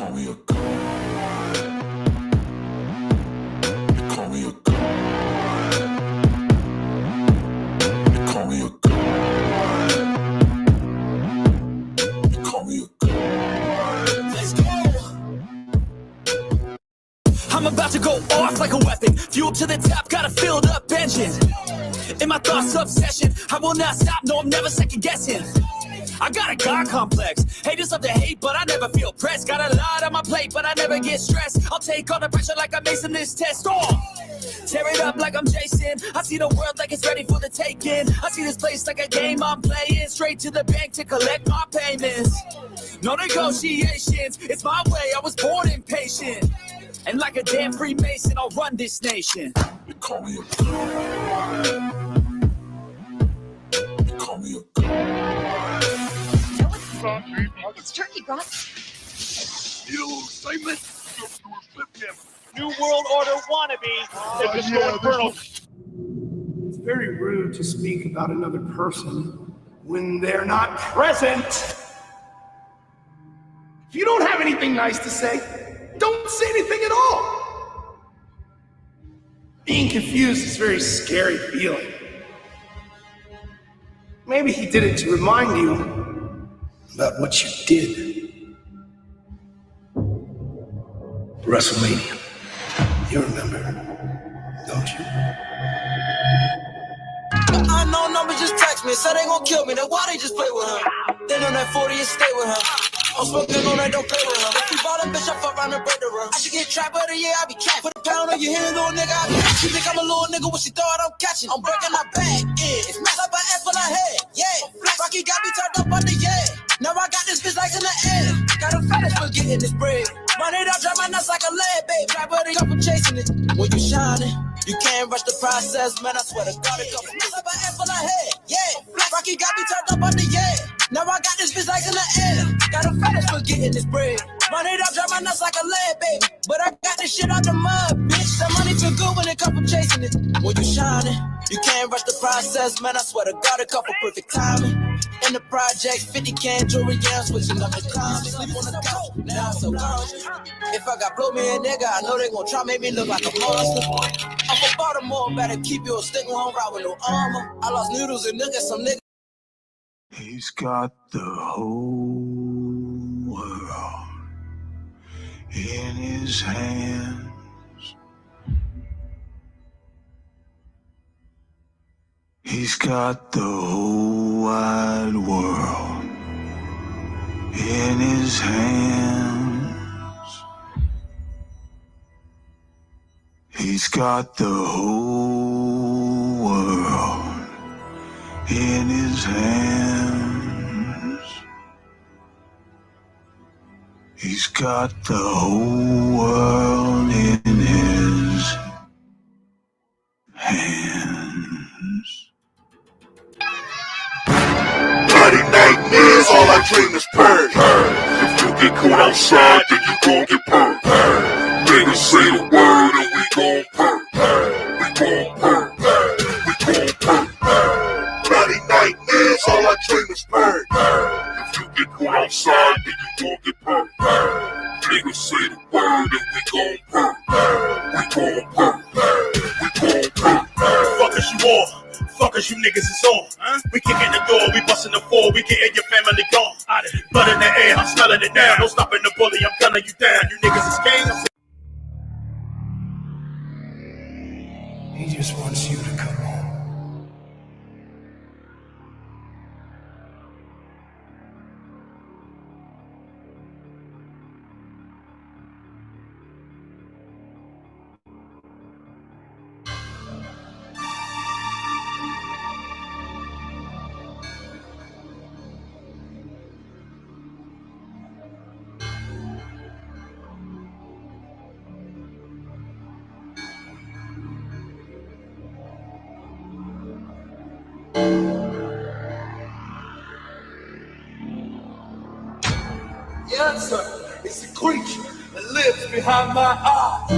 call me a god. You call me a god. You call me a god. You call me a god. Let's go. I'm about to go off like a weapon. Fuel to the top, got a filled up engine. In my thoughts, obsession. I will not stop, no, I'm never second guessing. I got a God complex. Haters love to hate, but I never feel pressed. Got a lot on my plate, but I never get stressed. I'll take all the pressure like I'm acing this test. Tear it up like I'm Jason. I see the world like it's ready for the taking. I see this place like a game I'm playing. Straight to the bank to collect my payments. No negotiations, it's my way, I was born impatient. And like a damn Freemason, I'll run this nation. You call me a god. You call me a god. It's turkey, Brock. You excitement? New World Order wannabe. They're just going infernal. It's very rude to speak about another person when they're not present. If you don't have anything nice to say, don't say anything at all. Being confused is a very scary feeling. Maybe he did it to remind you about what you did. WrestleMania. You remember, don't you? Unknown number just text me, said they gon' kill me. Then why they just play with her? They know that 40 and stay with her. I'm smoking on that, don't play with her. If you bought a bitch, I fuck around and break the run. I should get trapped, but yeah, I be trapped. Put a pound on your head, little nigga. She think I'm a little nigga, what she thought I'm catching. I'm breaking my bag, yeah. It's messed up my ass for my head, yeah. Rocky got me turned up under, yeah. Now I got this bitch like in the air. Got a fetish for getting this bread. Run it up, drop my nuts like a lead, babe. Trap with a couple chasing it. When you shining, you can't rush the process, man. I swear to God, a couple mess up my ass for my head, yeah. Rocky got me turned up under, yeah. Now I got this bitch like in the air. Got a fetish for getting this bread. Run it up, drop my nuts like a lead, baby. But I got this shit out the mud, bitch. That money feel good when a couple chasing it. When you shining, you can't rush the process, man. I swear to God, a couple perfect timing. In the project, 50 can jewelry, yeah, I'm switching up the time. Sleep on the couch, now I'm so conscious. If I got blow me a nigga, I know they gon' try make me look like a monster. I'm from Baltimore, better keep your stick on, ride with no armor. I lost noodles and niggas, some niggas. He's got the whole world in his hands. He's got the whole wide world in his hands. He's got the whole world in his hands. He's got the whole world in his hands. Bloody nightmares, all I dream is purge. If you get caught outside, then you gon' get purged. Niggas say the word and we gon' purge. We gon' purge. We gon' purge. Bloody nightmares, all I dream is purge. If you get caught outside, then you gon' get purged. Niggas say the word and we gon' purge. We gon' purge. We gon' purge. Fuck is you all? Fuck is you niggas is on? We kicking the door, we busting the floor, we getting your family gone. Blood in the air, I'm smelling it down. No stopping the bully, I'm gunning you down. You niggas is gangs. He just wants you to come home. The answer is a creature that lives behind my eyes.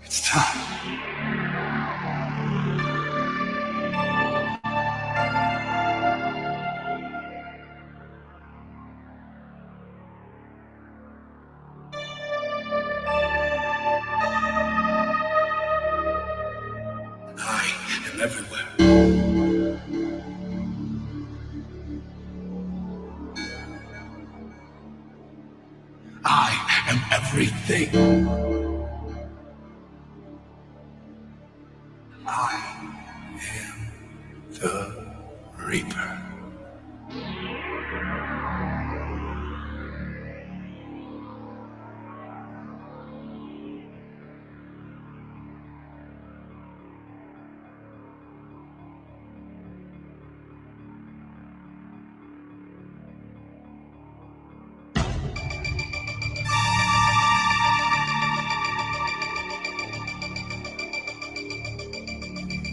It's time. I am everywhere. I am everything. I am the Reaper.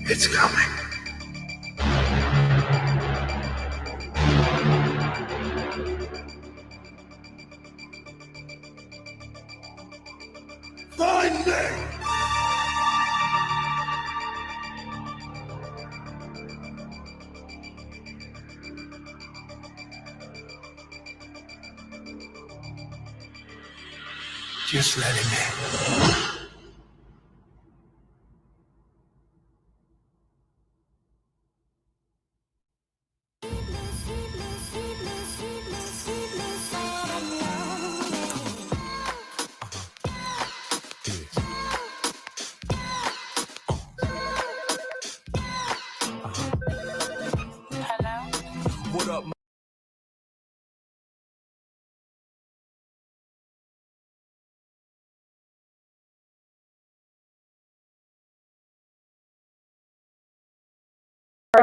It's coming. Find me! Just let him in. What up,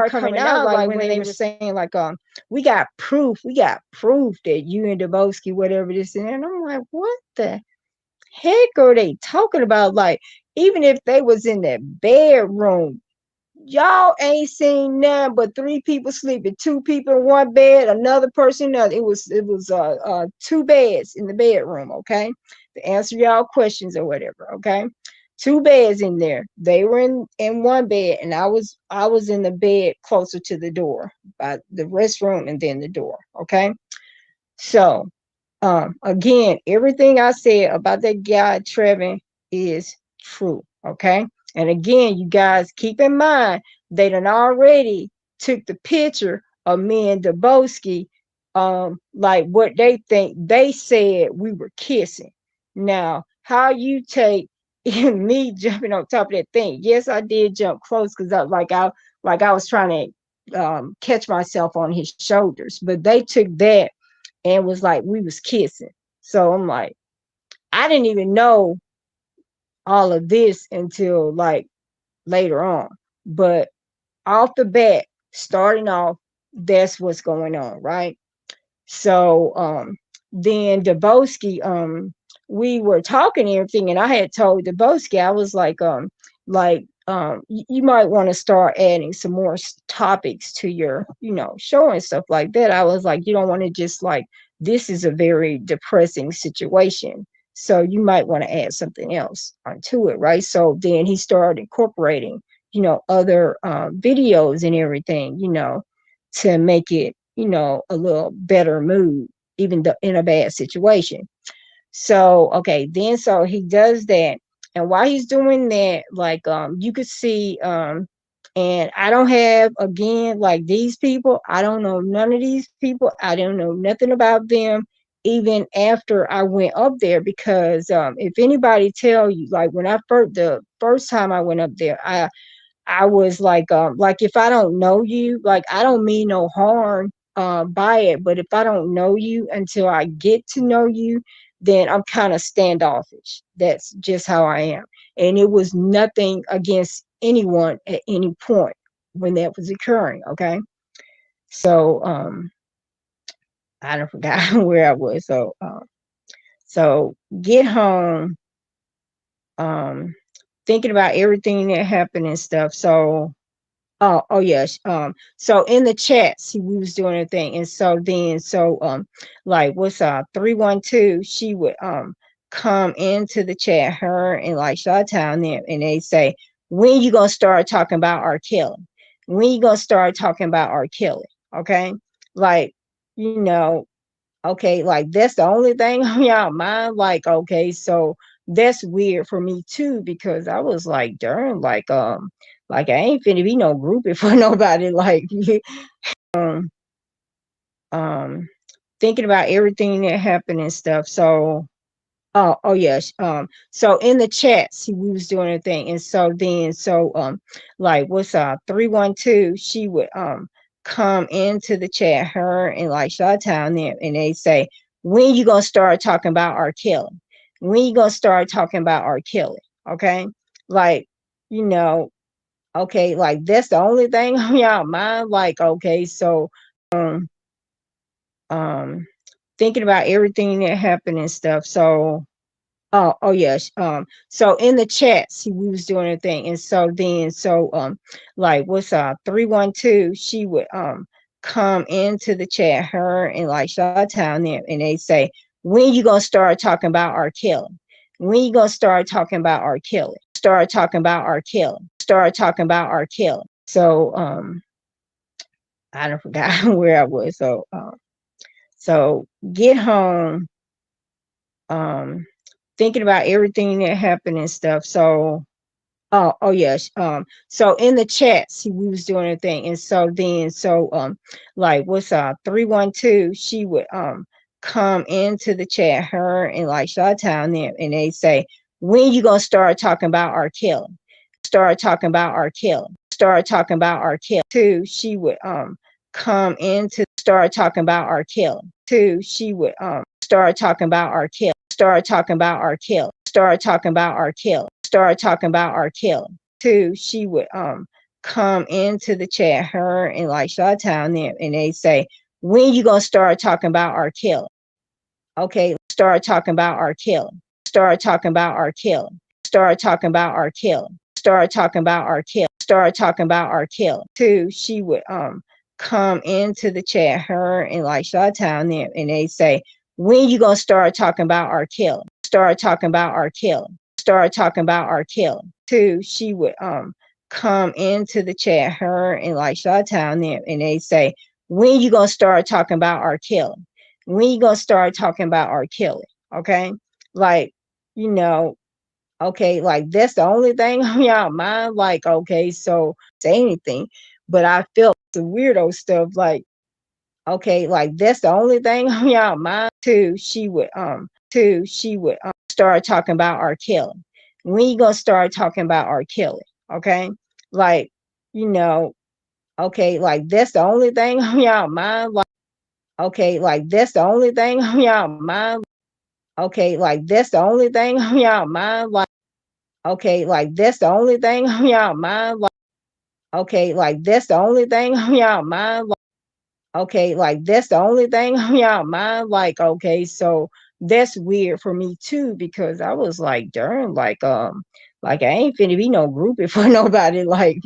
coming out like when they were saying like we got proof that you and Debosky whatever this and that. And I'm like, what the heck are they talking about? Like, even if they was in that bedroom, y'all ain't seen none but 3 people sleeping, 2 people in one bed, another person. It was 2 beds in the bedroom. Okay, to answer y'all questions or whatever. Okay, 2 beds in there. They were in one bed, and I was in the bed closer to the door by the restroom and then the door. Okay, so again, everything I said about that guy Trevin is true. Okay, and again, you guys keep in mind they done already took the picture of me and Debosky, like what they think they said we were kissing. Now, how you take me jumping on top of that thing? Yes, I did jump close because I was trying to catch myself on his shoulders, but they took that and was like we was kissing. So I'm like, I didn't even know all of this until like later on. But off the bat, starting off, that's what's going on, right? So then Debosky, we were talking and everything, and I had told Debosky, I was like you might want to start adding some more topics to your, show and stuff like that. I was like, you don't want to just like, this is a very depressing situation. So you might want to add something else onto it, right? So then he started incorporating, other videos and everything, to make it, a little better mood, even though in a bad situation. So, okay, then so he does that. And while he's doing that, like you could see, and I don't have again like these people, I don't know none of these people. I don't know nothing about them even after I went up there because if anybody tell you like when the first time I went up there, I was like if I don't know you, like I don't mean no harm by it, but if I don't know you until I get to know you, then I'm kind of standoffish. That's just how I am. And it was nothing against anyone at any point when that was occurring. Okay. So I don't forgot where I was. So get home, thinking about everything that happened and stuff. So oh yes. So in the chat, see, we was doing a thing, and so then like what's 312? She would come into the chat, her and like Shawtown them, and they say, when you gonna start talking about R. Kelly? When you gonna start talking about R. Kelly? Okay, like, you know, okay, like that's the only thing on y'all mind. Like, okay, so that's weird for me too, because I was like, darn, like I ain't finna be no groupie for nobody. Like, um, thinking about everything that happened and stuff. So, oh yes. So in the chat, see, we was doing a thing, and so then, like, what's 312? She would come into the chat, her and like Shawtown them, and they say, when you gonna start talking about R. Kelly? When you gonna start talking about R. Kelly? Okay, like, you know, okay, like that's the only thing on y'all mind. Like, okay, so um thinking about everything that happened and stuff. So, oh yes. So in the chat, see, we was doing a thing, and so then, like, what's 312? She would come into the chat, her and like Shawtown them, and they say, when you gonna start talking about R. Kelly? When you gonna start talking about R. Kelly? Start talking about R. Kelly. Start talking about R. Kelly. So I don't forgot where I was. So get home, thinking about everything that happened and stuff. So, oh yes. So in the chat, see, we was doing a thing, and so then, like, what's 312? She would come into the chat, her and like Shawtown them, and they say, when you gonna start talking about R. Kelly? Start talking about R. Kelly. Start talking about R. Kelly. Too, she would come into start talking about R. Kelly. Too, she would start talking about R. Kelly. Start talking about R. Kelly. Start talking about R. Kelly. Start talking about R. Kelly. Too, she would come into the chat, her and like Shawtown them, and they say, when you gonna start talking about R. Kelly? Okay, start talking about R. Kelly. Start talking about R. Kelly. Start talking about R. Kelly. Start talking about R. Kelly. Start talking about R. Kelly. Too, she would come into the chat, her and like Shawtown them, and they say, when you gonna start talking about R. Kelly? Start talking about R. Kelly. Start talking about R. Kelly. Too, she would come into the chat, her and like Shawtown them, and they say, when you gonna start talking about R. Kelly? When you gonna start talking about R. Kelly? Okay, like, you know, okay, like that's the only thing on y'all mind. Like, okay, so say anything, but I felt the weirdo stuff. Like, okay, like that's the only thing on y'all mind. Too, she would start talking about R. Kelly. When you gonna start talking about R. Kelly? Okay, like, you know, okay, like that's the only thing on y'all mind. Like, okay, like that's the only thing on y'all mind. Okay, like that's the only thing on y'all mind. Like, okay, like that's the only thing on y'all mind. Like, okay, like that's the only thing on y'all mind. Like, okay, like that's the only thing on y'all mind. Like, okay, so that's weird for me too, because I was like, darn, like I ain't finna be no groupie for nobody. Like,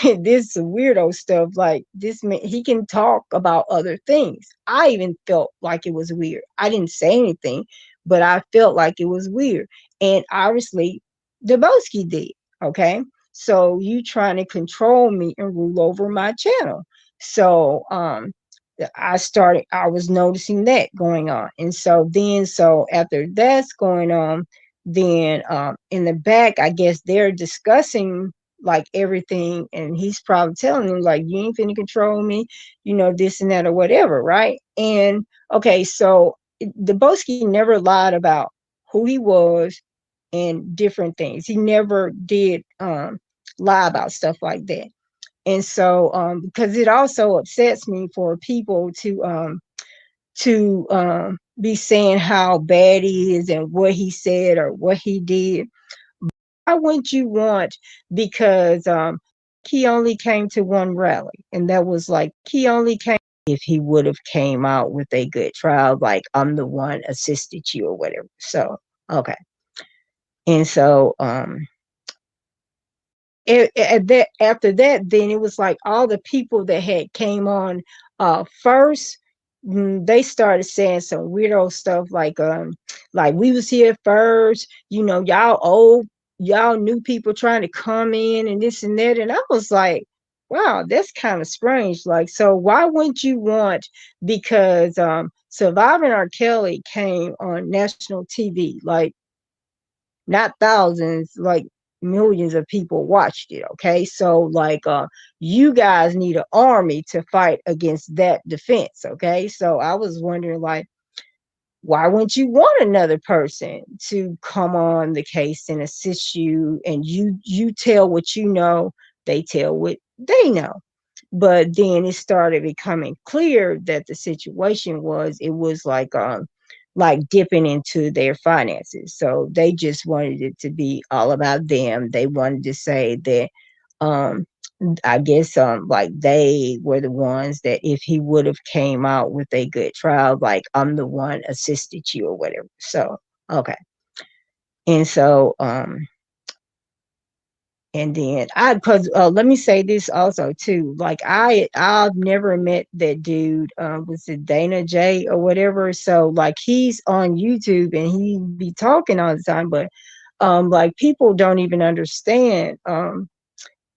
this weirdo stuff. Like, this man, he can talk about other things. I even felt like it was weird. I didn't say anything, but I felt like it was weird. And obviously, Debosky did. Okay, so you trying to control me and rule over my channel. So I was noticing that going on. And so then, so after that's going on, then in the back, I guess they're discussing like everything, and he's probably telling them like, you ain't finna control me, you know, this and that or whatever, right? And okay, so Debosky never lied about who he was and different things. He never did lie about stuff like that. And so because it also upsets me for people to be saying how bad he is and what he said or what he did. Why wouldn't you want? Because he only came to one rally, and that was like, he only came if he would have came out with a good trial, like, I'm the one assisted you or whatever. So okay. And so after that, then it was like all the people that had came on first, they started saying some weirdo stuff like we was here first, you know, y'all new people trying to come in and this and that. And I was like, wow, that's kind of strange. Like, so why wouldn't you want, because Surviving R. Kelly came on national TV, like not thousands, like millions of people watched it. Okay. So like you guys need an army to fight against that defense. Okay. So I was wondering, like, why wouldn't you want another person to come on the case and assist you, and you tell what you know, they tell what they know. But then it started becoming clear that the situation was, it was like dipping into their finances. So they just wanted it to be all about them. They wanted to say that um I guess like they were the ones that if he would have came out with a good trial, like I'm the one assisted you or whatever. So okay. And so and then cause let me say this also too. Like I've never met that dude. Was it DanaJay or whatever? So like he's on YouTube and he be talking all the time, but like people don't even understand.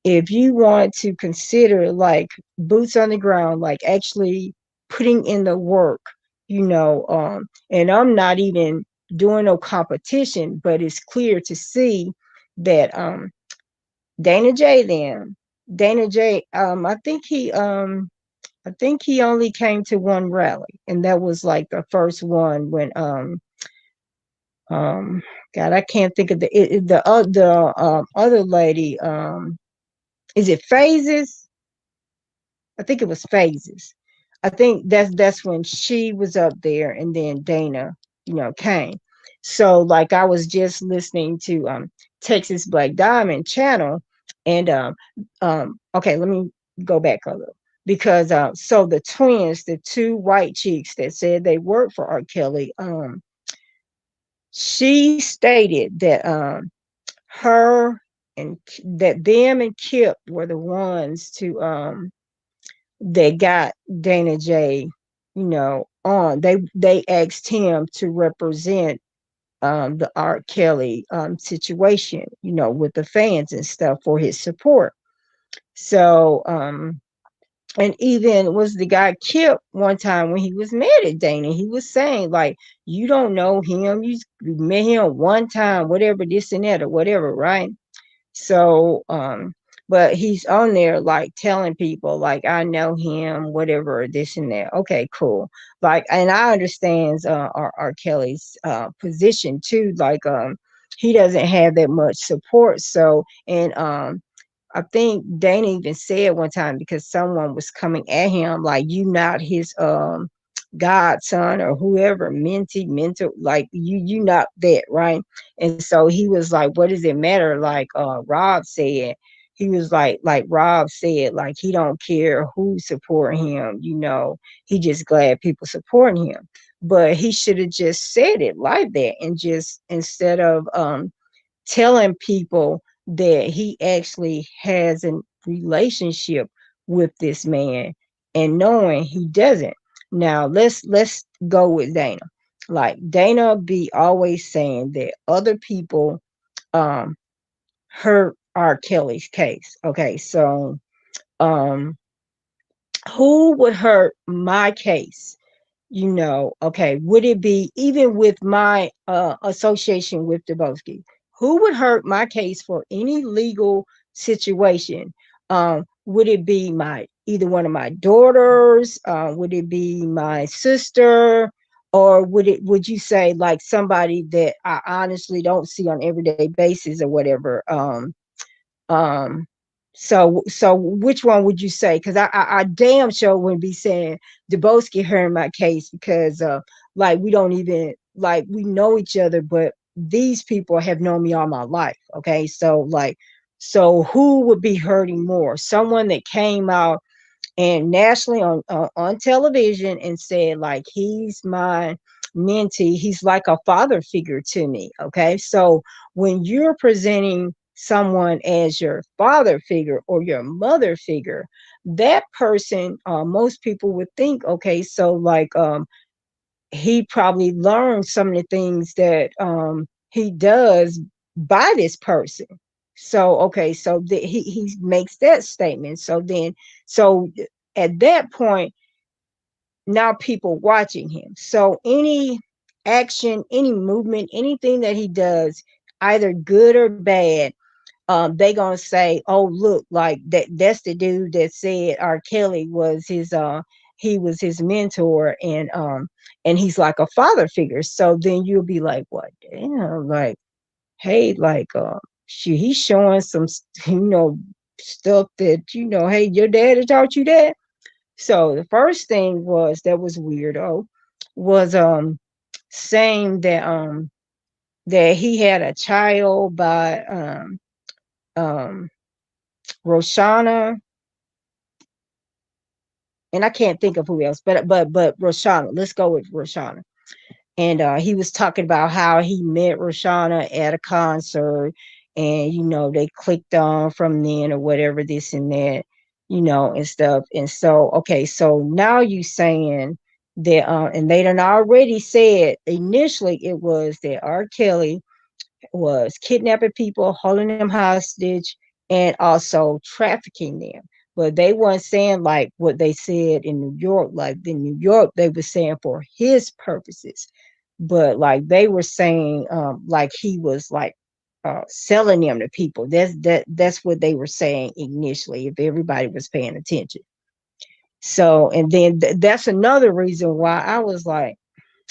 If you want to consider like boots on the ground, like actually putting in the work, you know, and I'm not even doing no competition, but it's clear to see that DanaJay then DanaJay, I think he only came to one rally, and that was like the first one when um God, I can't think of the other lady, is it Phases? I think it was Phases. I think that's when she was up there, and then Dana, you know, came. So like I was just listening to Texas Black Diamond channel, and okay, let me go back a little, because so the twins, the two white chicks that said they worked for R. Kelly, she stated that her and that them and Kip were the ones to that got DanaJay, you know, on. They asked him to represent the R. Kelly situation, you know, with the fans and stuff for his support. So and even was the guy Kip one time when he was mad at Dana, he was saying like, you don't know him, you met him one time, whatever, this and that or whatever, right? So, but he's on there like telling people like, I know him, whatever, this and that. Okay, cool. Like, and I understand R. Kelly's position too. Like, he doesn't have that much support. So, and I think Dana even said one time, because someone was coming at him like, you not his godson or whoever, mentee, mentor, like you not that, right? And so he was like, what does it matter? Like Rob said, he was like Rob said, like he don't care who support him, you know, he just glad people supporting him. But he should have just said it like that, and just instead of telling people that he actually has a relationship with this man, and knowing he doesn't. Now let's go with Dana. Like Dana be always saying that other people um hurt R. Kelly's case. Okay, so um who would hurt my case? You know, okay, would it be, even with my association with Dubowski, who would hurt my case for any legal situation? Would it be my, either one of my daughters? Would it be my sister? Or would you say like somebody that I honestly don't see on everyday basis or whatever? Um, so which one would you say? Because I damn sure wouldn't be saying Dubowski heard my case, because like we don't even, like we know each other, but these people have known me all my life. Okay, so like, so who would be hurting more? Someone that came out and nationally on television and said like, he's my mentee, he's like a father figure to me. Okay, so when you're presenting someone as your father figure or your mother figure, that person, most people would think, okay, so like he probably learned some of the things that he does by this person. So okay, so he makes that statement. So then, so at that point, now people watching him. So any action, any movement, anything that he does, either good or bad, they gonna say, oh look, like that's the dude that said R. Kelly was his he was his mentor, and he's like a father figure. So then you'll be like, what, damn, like, hey, like he's showing some stuff that, hey, your daddy taught you that. So the first thing was that was weirdo was saying that he had a child by um Roshana, and I can't think of who else, but Roshana. Let's go with Roshana. And he was talking about how he met Roshana at a concert, and they clicked on from then or whatever, this and that, and stuff. And so, okay, so now you saying that, and they done already said initially it was that R. Kelly was kidnapping people, holding them hostage, and also trafficking them. But they weren't saying like what they said in New York. Like in New York, they were saying for his purposes, but like they were saying, like he was like selling them to people. That's what they were saying initially. If everybody was paying attention. So, and then that's another reason why I was like,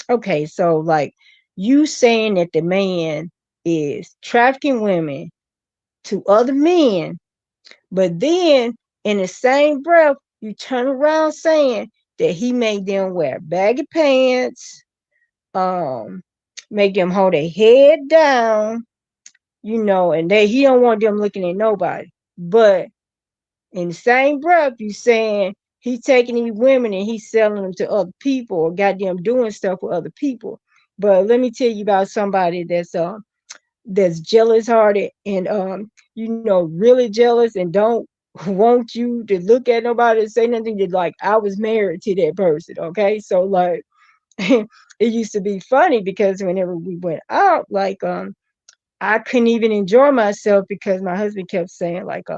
okay, so like you saying that the man is trafficking women to other men, but then in the same breath, you turn around saying that he made them wear baggy pants, um, make them hold their head down, and he don't want them looking at nobody. But in the same breath, you saying he's taking these women and he's selling them to other people or goddamn doing stuff with other people. But let me tell you about somebody that's jealous hearted and really jealous and don't want you to look at nobody and say nothing. That like I was married to that person, okay? So like it used to be funny because whenever we went out, like I couldn't even enjoy myself because my husband kept saying like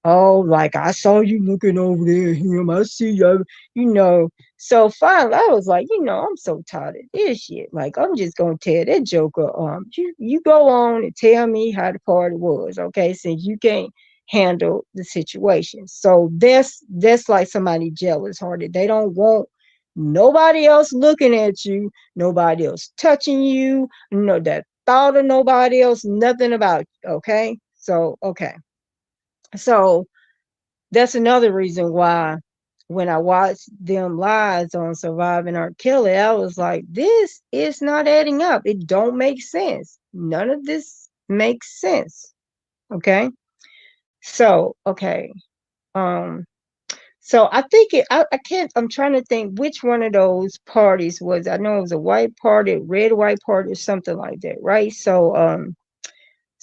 oh, like I saw you looking over there at him. I see you. So finally, I was like, I'm so tired of this shit. Like, I'm just gonna tell that joker, you go on and tell me how the party was, okay? Since you can't handle the situation. So that's like somebody jealous hearted. They don't want nobody else looking at you, nobody else touching you, that thought of nobody else, nothing about you, okay? So okay. So that's another reason why when I watched them lives on Surviving R. Kelly, I was like, this is not adding up. It don't make sense. None of this makes sense. Okay. So, okay. Um, so I think I can't, I'm trying to think which one of those parties was, I know it was a white party, red, white party, or something like that. Right. So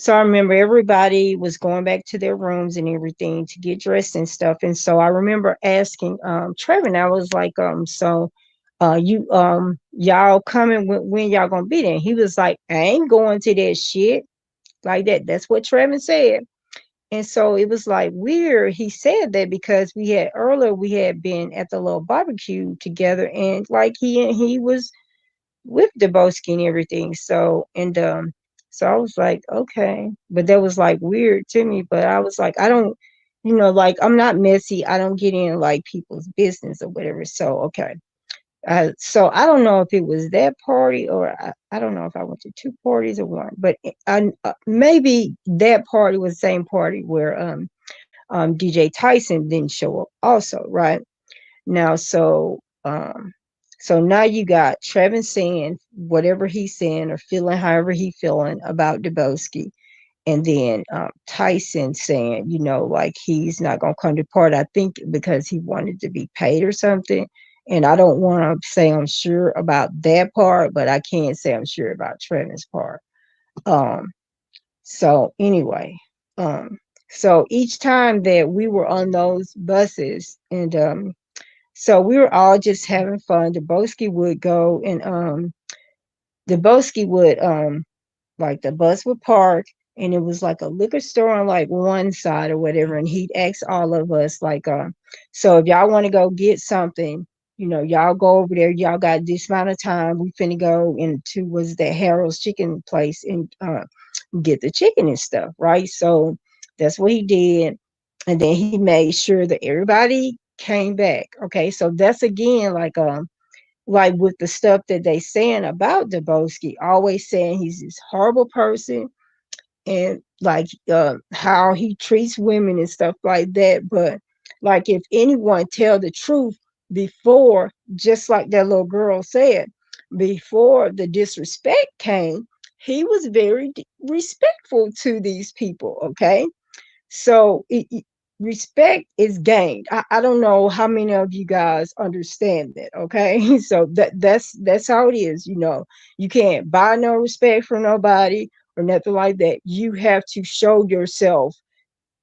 I remember everybody was going back to their rooms and everything to get dressed and stuff. And so I remember asking Trevor, and I was like, so you y'all coming when y'all gonna be there? And he was like, I ain't going to that shit like that. That's what Trevor said. And so it was like weird. He said that because we had been at the little barbecue together, and like he was with Debosky and everything. So I was like, okay. But that was like weird to me. But I was like, I don't, like I'm not messy. I don't get in like people's business or whatever. So okay. So I don't know if it was that party or I don't know if I went to two parties or one, but maybe that party was the same party where DJ Tyson didn't show up also, right? Now, so now you got Trevin saying whatever he's saying or feeling however he feeling about Debosky. And then Tyson saying, like he's not going to come to part, I think because he wanted to be paid or something. And I don't want to say I'm sure about that part, but I can't say I'm sure about Trevin's part. So anyway, um, So each time that we were on those buses, and so we were all just having fun. Debosky would go, and Debosky would like the bus would park, and it was like a liquor store on like one side or whatever, and he'd ask all of us like, so if y'all want to go get something, you know, y'all go over there, y'all got this amount of time, we finna go into, was that Harold's chicken place, and get the chicken and stuff, right? So that's what he did, and then he made sure that everybody came back. Okay, so that's again like with the stuff that they saying about Debosky, always saying he's this horrible person, and like how he treats women and stuff like that. But like if anyone tell the truth before, just like that little girl said, before the disrespect came, he was very respectful to these people. Okay, so respect is gained. I don't know how many of you guys understand that. Okay, so that's how it is. You know, you can't buy no respect from nobody or nothing like that. You have to show yourself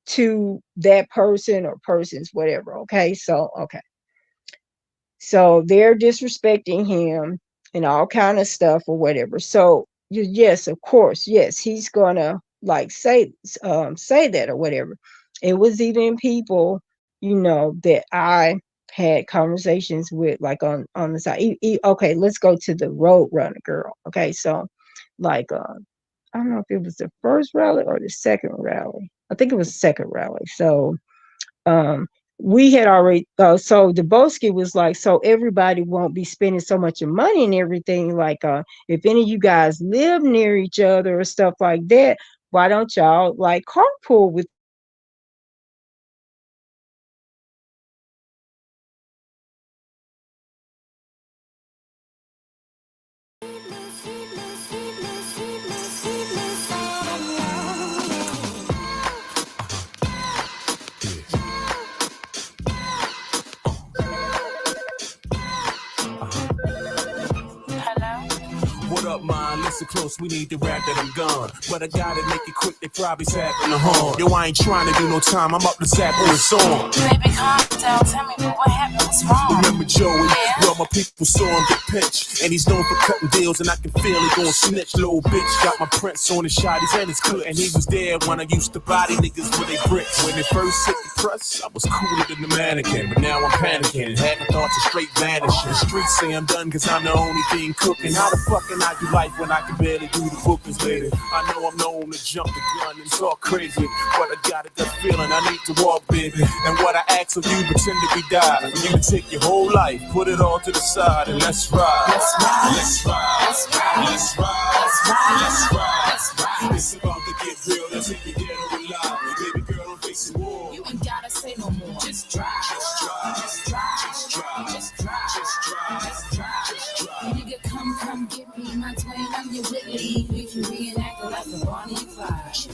to that person or persons, whatever. Okay, so okay, so they're disrespecting him and all kind of stuff or whatever. So yes, of course, yes, he's gonna like say that or whatever. It was even people, you know, that I had conversations with, like on the side. Okay, let's go to the Road Runner girl. Okay, so like I don't know if it was the first rally or the second rally. I think it was the second rally. So um we had already so Debosky was like, so everybody won't be spending so much of money and everything, like if any of you guys live near each other or stuff like that, why don't y'all like carpool with What up, man? Listen close, we need to rap that I'm gone. But I gotta make it quick, they probably sapping the horn. Yo, I ain't trying to do no time, I'm up to sap on the song. Baby, calm down, tell me what happened, what's wrong? Remember Joey? Yeah. Well, my people saw him get pinched, and he's known for cutting deals, and I can feel he gon' snitch. Little bitch got my prints on his shotties and his clip, and he was there when I used to body niggas with they bricks. When it first hit the press, I was cooler than the mannequin, but now I'm panicking. Having thoughts of straight vanishing. The streets say I'm done cause I'm the only thing cooking. How the fuck can I do life when I can barely do the bookings later? I know I'm known to jump the gun and talk crazy, but I got a good feeling I need to walk, baby. And what I ask of you, pretend to be died. For you to take your whole life, put it all to the side, and let's ride. Let's ride. Let's ride. Let's ride. Let's ride. Let's ride. Let's ride. Let's ride. It's about to get real, let's hit the ghetto alive. Baby girl, don't face the wall. You ain't gotta say no more. Just drive. Just drive. Just drive. Just drive. Just drive. Just drive. Just drive. Just drive. Nigga, come get me my twin. I'm your Whitley. We can reenact it like a Bonnie and Clyde.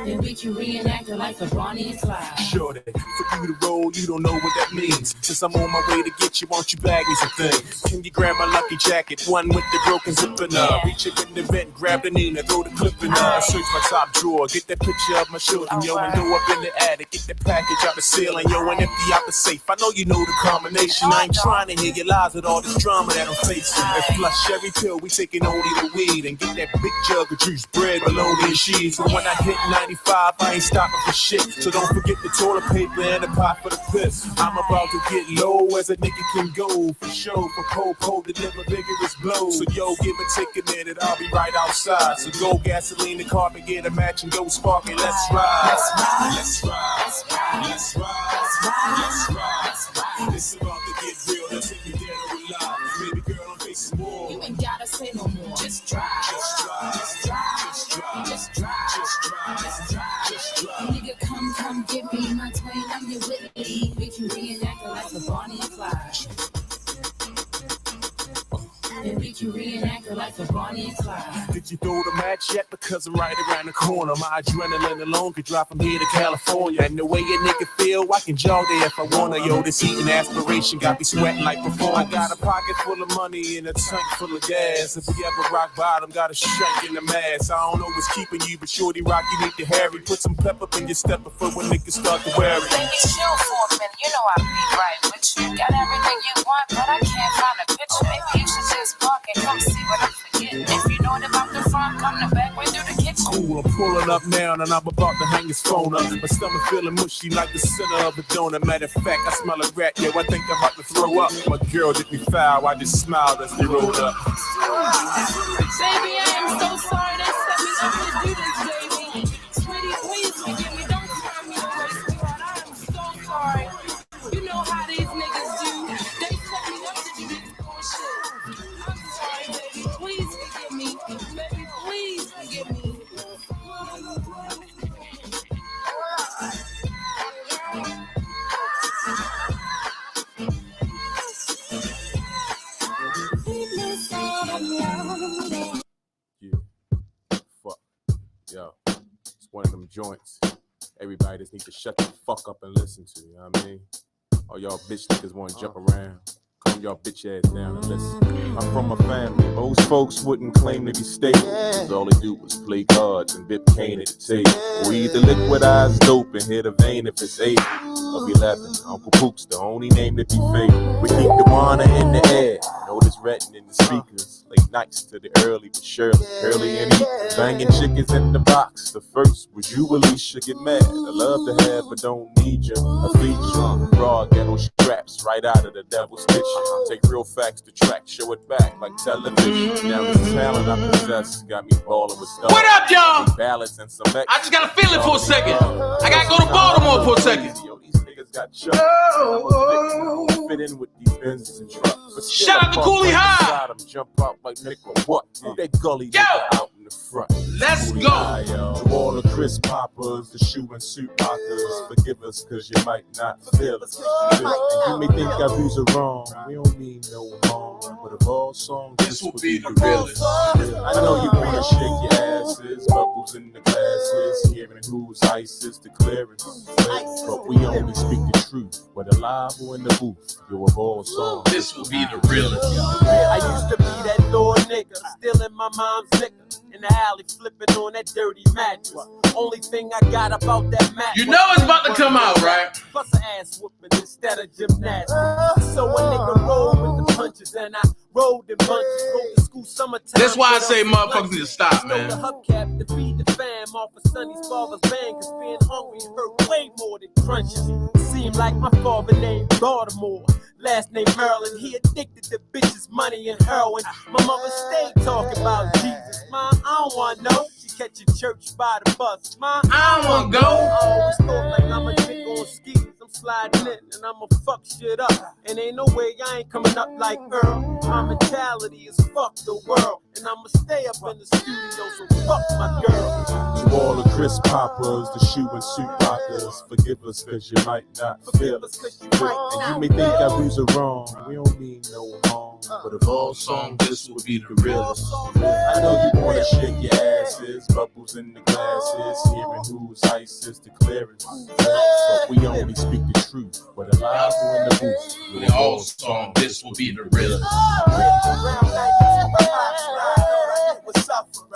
And we can reenact it like a Bonnie and Clyde. Shorty, for you to roll, you don't know what that means. Since I'm on my way to get you, won't you bag me some things? Can you grab my lucky jacket, one with the broken zipper? Reach up in the vent, grab the Nina, throw the clip in her. Search my top drawer, get that picture of my children, yo, and go up in the attic, get that package out the ceiling, yo, and empty out the safe. I know you know the combination. I ain't trying to hear your lies with all this drama that I'm facing. And flush every pill, we taking only the weed, and get that big jug of juice, bread, bologna, and cheese. And when I hit 95, I ain't stopping for shit. So don't forget the toilet paper and the pot for the piss. I'm about to get low as a nigga can go. For sure, for po-po, deliver vigorous blows. So yo, give a take a minute, I'll be right outside. So go gasoline the carpet, get a match and go spark it. Let's ride. Let's ride. Let's ride. Let's ride. Let's ride. Let's ride. Let's ride. Let's ride. It's about to get real, let's hit the ghetto alive. Baby girl, don't face the wall. You ain't gotta say no more. Just drive. Just drive. Just drive. Just drive. Just drive. Just drive. Just drive. Just drive. Nigga, come get me my twin. I'm your Whitley. We can reenact it like a Bonnie and Clyde. And we can reenact it like a Bonnie and Clyde. Did Did you throw the match yet? Because I'm right around the corner. My adrenaline alone could drive from here to California. And the way a nigga feel, I can jog there if I wanna. Yo, this heat and aspiration got me sweating like before. I got a pocket full of money and a tank full of gas. If we ever rock bottom, got a shank in the mask. I don't know what's keeping you, but shorty rock, you need to hurry. Put some pep up in your step before when niggas start to wear it. Baby, chill for a minute, you know I'll be right with you. Got everything you want, but I can't find a picture. Maybe you should just park and come see what I'm forgetting. If you know it about the front, come the back way through the kitchen. Cool, I'm pulling up now and I'm about to hang his phone up. My stomach feeling mushy like the center of a donut. Matter of fact, I smell a rat, yo, I think I'm about to throw up. My girl did me foul, I just smiled as they rolled up. Baby, I am so sorry they set me up to do this, baby. Sweetie, please forgive me, don't turn me away, sweetheart. I am so sorry. You know how these niggas do. They set me up to do this bullshit. I'm sorry, baby. Please forgive me. Baby, please forgive me. Yeah, fuck, yo, it's one of them joints. Everybody just need to shut the fuck up and listen to, you know what I mean? All y'all bitch niggas wanna jump around. Calm y'all bitch ass down and listen. I'm from a family, most folks wouldn't claim to be stable, cause all they do was play cards and bip cane at the table. We either liquidize dope and hit a vein if it's able, or be laughing. Uncle Pook's the only name that be favored. We keep the wanna in the air, notice ratting in the speakers. Late nights to the early but surely, early and eat, banging chickens in the box. The first was you, Alicia, get mad. I love to have but don't need you. A feature, raw ghetto straps right out of the devil's kitchen. Take real facts to track, show it back like television. Now this talent I possess got me balling with stuff. What up, y'all? Balance and some extra. I just got a feeling for a second. I gotta go to Baltimore for a second. Yo, these niggas got chucked. Fit in with these Benzes and trucks. Shout out to Cooley High. Jump out like nigga, what? Who that gully Yo, out in the front? Let's go. To all the crisp poppers, the shoe and suit rockers, forgive us cause you might not feel us. And you may think our views are wrong, we don't mean no harm, but of all songs, this will be the realest. I know you wanna shake your asses, bubbles in the glasses, hearing whose ice is the clearest. But we only speak the truth, whether live or in the booth. Yo, of all songs, this will be the realest. I used to be that little nigga, still in my mom's liquor, in the alley flipping on that dirty mattress. Only thing I got about that mattress, You know it's about to come out, right? Plus an ass whooping instead of gymnastics. So a nigga rolled with the punches and I rolled in bunches. Rolled to school summertime. That's why I say motherfuckers need to stop, Stole man. the hubcap to feed the fam off of Sonny's father's band, cause being hungry hurt way more than crunches. Seemed like my father named Baltimore, last name Maryland. He addicted to bitches, money, and heroin. My mother stayed talking about Jesus. Mom, I don't want no. She catch a church by the bus. Mom, I don't want to go. I always thought like I'm a chick on skis. I'm sliding in and I'ma fuck shit up. And ain't no way I ain't coming up like Earl. My mentality is fuck the world. And I'ma stay up in the studio, so fuck my girl. To all the crisp poppers, the shoe and suit rockers, forgive us cause you might not feel us. And you may think our views are wrong, we don't mean no harm, but of all songs, this will be the realest. I know you wanna shake your asses, bubbles in the glasses, hearing whose ice is the clearest. But we only speak the truth, whether live or in the booth. In all songs, this will be the realest.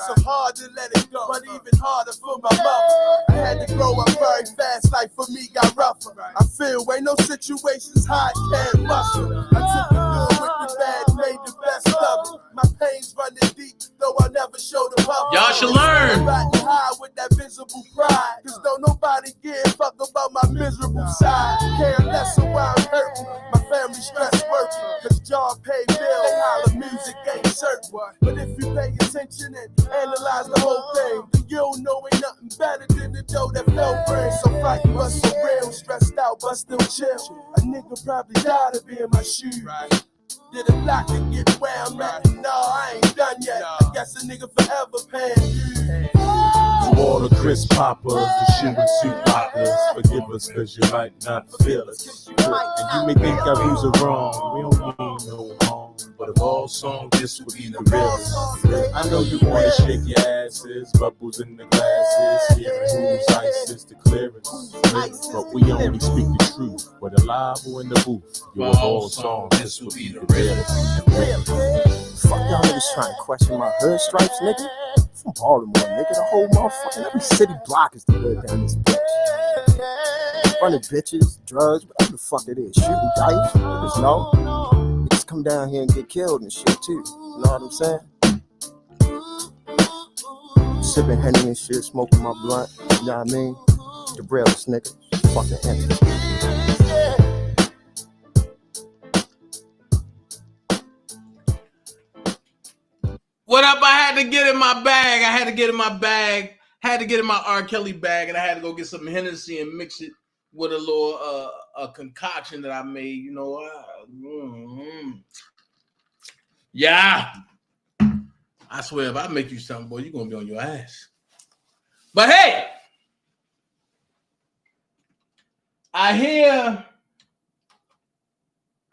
So hard to let it go, but even harder for my mother. I had to grow up very fast, life for me got rougher. I feel ain't no situations high, can't muscle. I took the good with the bad, made the best of it. My pain's running deep, though I never show the public. Y'all should learn. Riding high with that visible pride, cause don't nobody give a fuck about my miserable side. Care less of why I'm hurting, my family stress working, cause job pay bills, holler music ain't certain. But if you pay attention and analyze the whole thing, then you'll know ain't nothing better than the dough that flow brings. So fighting but so real, stressed out but still chill. A nigga probably died to be in my shoes. Did a lot to get where I'm at. No, I ain't done yet. I guess a nigga forever paying dues. To all the crisp poppers, the shoe and suit rockers, forgive us cause you might not feel us. And you may think our views are wrong, we don't mean no harm, but But of all songs, this would be the realest. I know you wanna shake your asses, bubbles in the glasses, hearing who's ISIS the clearest. But we only speak the truth, whether live or in the booth. You of all songs, this would be the realest. Fuck y'all niggas trying to question my hood stripes, nigga. From Baltimore, nigga. The whole motherfucking every city block is the hood down this bitch. Running bitches, drugs, whatever the fuck it is. Shooting dice, niggas know. Niggas come down here and get killed and shit too. You know what I'm saying? Sipping Henny and shit, smoking my blunt. You know what I mean? The realest nigga. Fucking entity. What up? I had to get in my bag. Had to get in my R. Kelly bag, and I had to go get some Hennessy and mix it with a little a concoction that I made. You know, yeah. I swear, if I make you something, boy, you're gonna be on your ass. But hey, I hear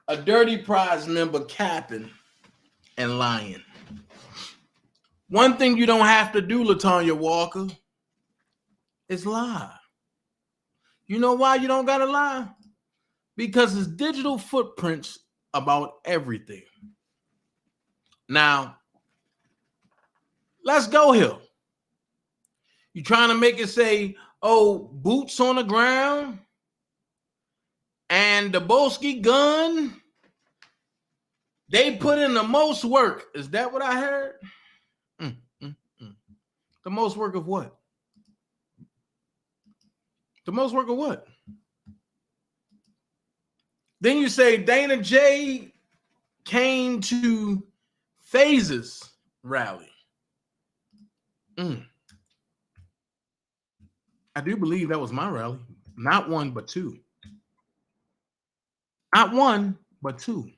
a Dirty Prize member capping and lying. One thing you don't have to do, LaTanya Walker, is lie. You know why you don't gotta lie? Because it's digital footprints about everything. Now, let's go here. You trying to make it say, oh, boots on the ground and the Boski gun, they put in the most work. Is that what I heard? The most work of what? The most work of what? Then you say DanaJay came to Phase's rally. I do believe that was my rally. Not one, but two. Not one, but two.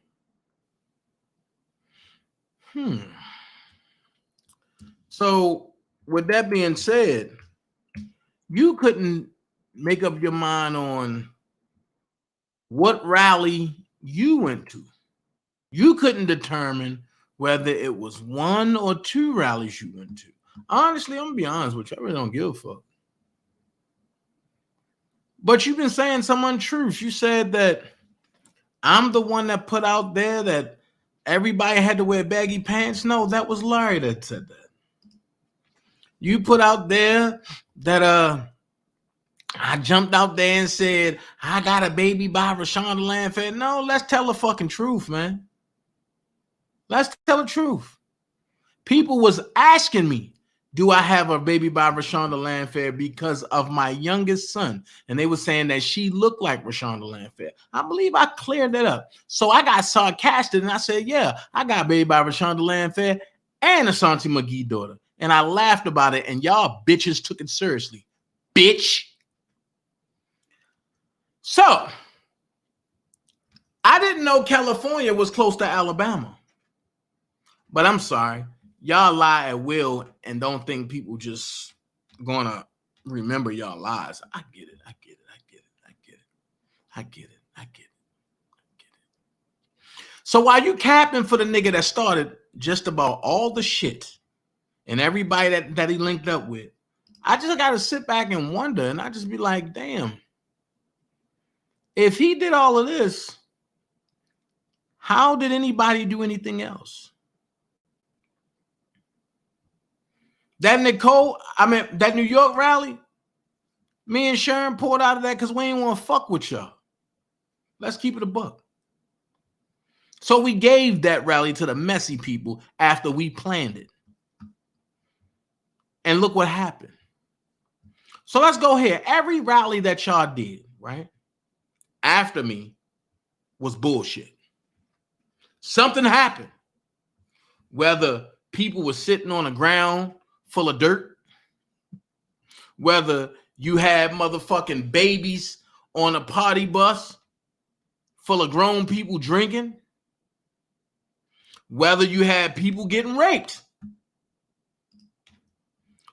So, with that being said, you couldn't make up your mind on what rally you went to. You couldn't determine whether it was one or two rallies you went to. Honestly, I'm gonna be honest with you. I really don't give a fuck. But you've been saying some untruths. You said that I'm the one that put out there that everybody had to wear baggy pants. No, that was Larry that said that. You put out there that I jumped out there and said, I got a baby by Rashonda Landfair. No, let's tell the fucking truth, man. Let's tell the truth. People was asking me, do I have a baby by Rashonda Landfair because of my youngest son? And they were saying that she looked like Rashonda Landfair. I believe I cleared that up. So I got sarcastic and I said, yeah, I got a baby by Rashonda Landfair and Ashanti McGee daughter. And I laughed about it, and y'all bitches took it seriously. Bitch. So, I didn't know California was close to Alabama. But I'm sorry. Y'all lie at will and don't think people just gonna remember y'all lies. I get it. So while you capping for the nigga that started just about all the shit and everybody that he linked up with, I just got to sit back and wonder, and I just be like, damn, if he did all of this, how did anybody do anything else? That New York rally, me and Sharon pulled out of that because we ain't want to fuck with y'all. Let's keep it a buck. So we gave that rally to the messy people after we planned it. And look what happened. So let's go here. Every rally that y'all did, right, after me was bullshit. Something happened. Whether people were sitting on the ground full of dirt, whether you had motherfucking babies on a party bus full of grown people drinking, whether you had people getting raped,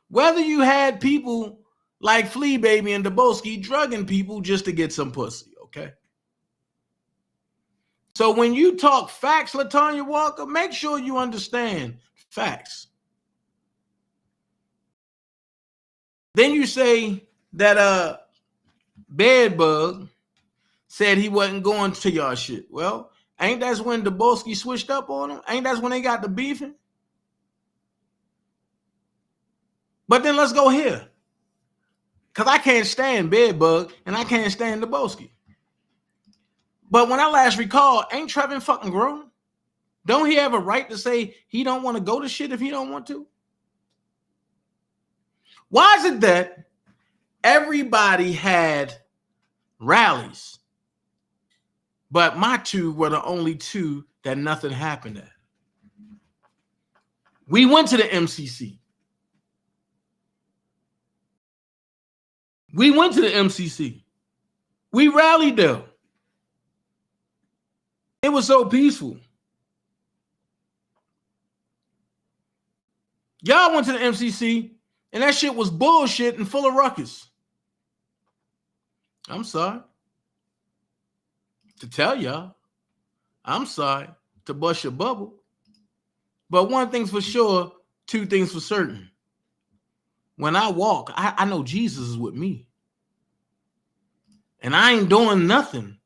whether you had people like Flea Baby and Daboski drugging people just to get some pussy, okay? So when you talk facts, LaTanya Walker, make sure you understand facts. Then you say that Bedbug said he wasn't going to y'all shit. Well, ain't that's when Daboski switched up on him? Ain't that's when they got the beefing? But then let's go here. Because I can't stand Bedbug and I can't stand Daboski. But when I last recall, ain't Trevin fucking grown? Don't he have a right to say he don't want to go to shit if he don't want to? Why is it that everybody had rallies, but my two were the only two that nothing happened at? We went to the MCC. We went to the MCC. We rallied there. It was so peaceful. Y'all went to the MCC, and that shit was bullshit and full of ruckus. I'm sorry to tell y'all. I'm sorry to bust your bubble. But one thing's for sure, two things for certain. When I walk, I know Jesus is with me. And I ain't doing nothing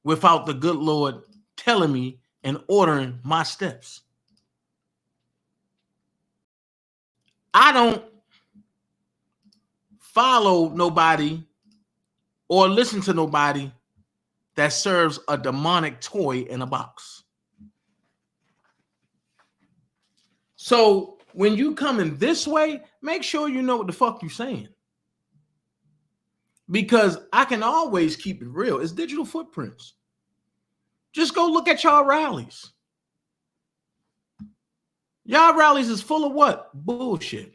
without the good Lord telling me and ordering my steps. I don't follow nobody or listen to nobody that serves a demonic toy in a box. So when you coming this way, make sure you know what the fuck you're saying. Because I can always keep it real. It's digital footprints. Just go look at y'all rallies. Y'all rallies is full of what? Bullshit.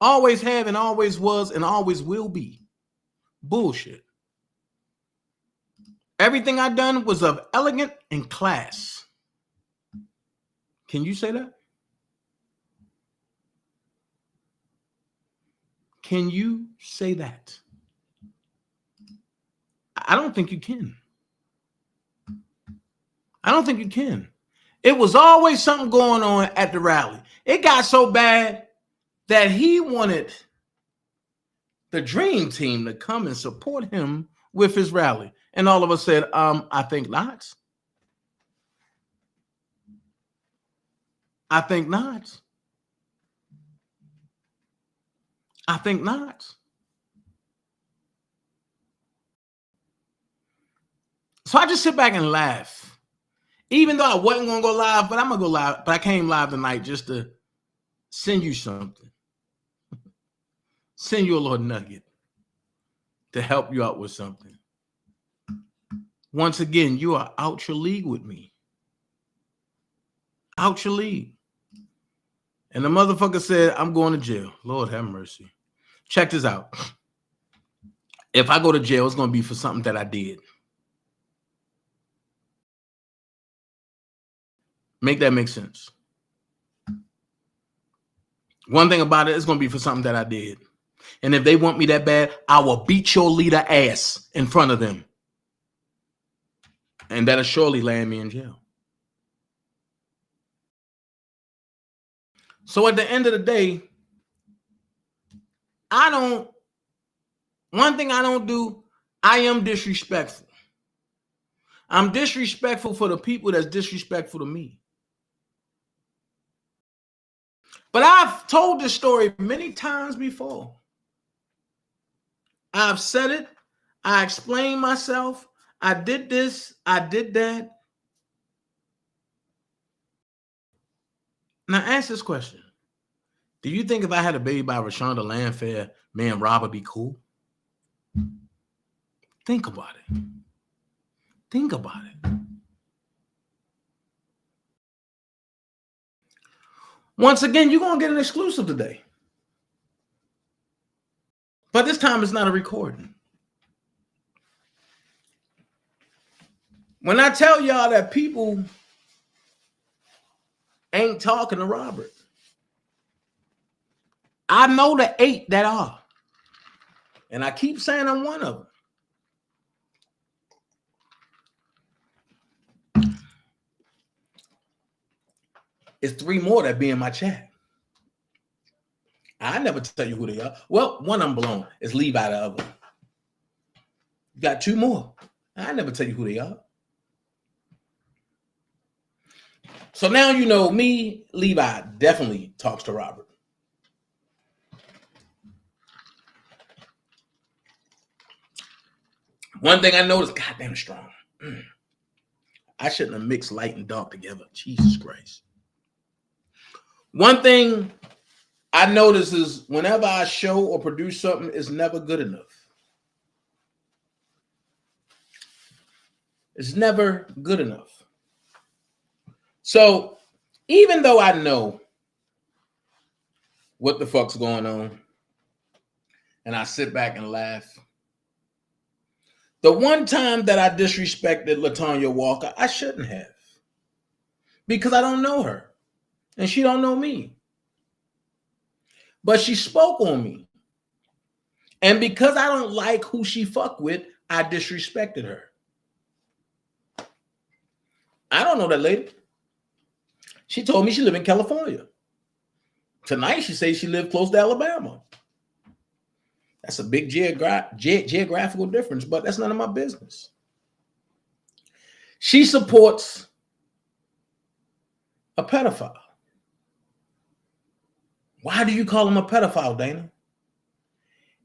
Always have and always was and always will be. Bullshit. Everything I done was of elegant and class. Can you say that? Can you say that? I don't think you can. I don't think you can. It was always something going on at the rally. It got so bad that he wanted the dream team to come and support him with his rally. And all of us said, I think not. I think not. I think not. So I just sit back and laugh. Even though I wasn't going to go live, but I'm going to go live. But I came live tonight just to send you something. Send you a little nugget to help you out with something. Once again, you are out your league with me. Out your league. And the motherfucker said, I'm going to jail. Lord have mercy. Check this out. If I go to jail, it's going to be for something that I did. Make that make sense. One thing about it, it's going to be for something that I did. And if they want me that bad, I will beat your leader ass in front of them. And that'll surely land me in jail. So at the end of the day, one thing I don't do, I am disrespectful. I'm disrespectful for the people that's disrespectful to me. But I've told this story many times before. I've said it. I explained myself. I did this. I did that. Now ask this question. Do you think if I had a baby by Rashonda Landfair, me and Rob would be cool? Think about it. Think about it. Once again, you're going to get an exclusive today. But this time it's not a recording. When I tell y'all that people ain't talking to Robert, I know the 8 that are. And I keep saying I'm one of them. It's 3 more that be in my chat. I never tell you who they are. Well, one of them belong. It's Levi the other. You got 2 more. I never tell you who they are. So now you know me, Levi definitely talks to Robert. One thing I noticed, goddamn strong. I shouldn't have mixed light and dark together. Jesus Christ. One thing I notice is whenever I show or produce something, it's never good enough. It's never good enough. So even though I know what the fuck's going on, and I sit back and laugh, the one time that I disrespected LaTonya Walker, I shouldn't have. Because I don't know her. And she don't know me. But she spoke on me. And because I don't like who she fuck with, I disrespected her. I don't know that lady. She told me she lived in California. Tonight she says she lived close to Alabama. That's a big geographical difference, but that's none of my business. She supports a pedophile. Why do you call him a pedophile, Dana?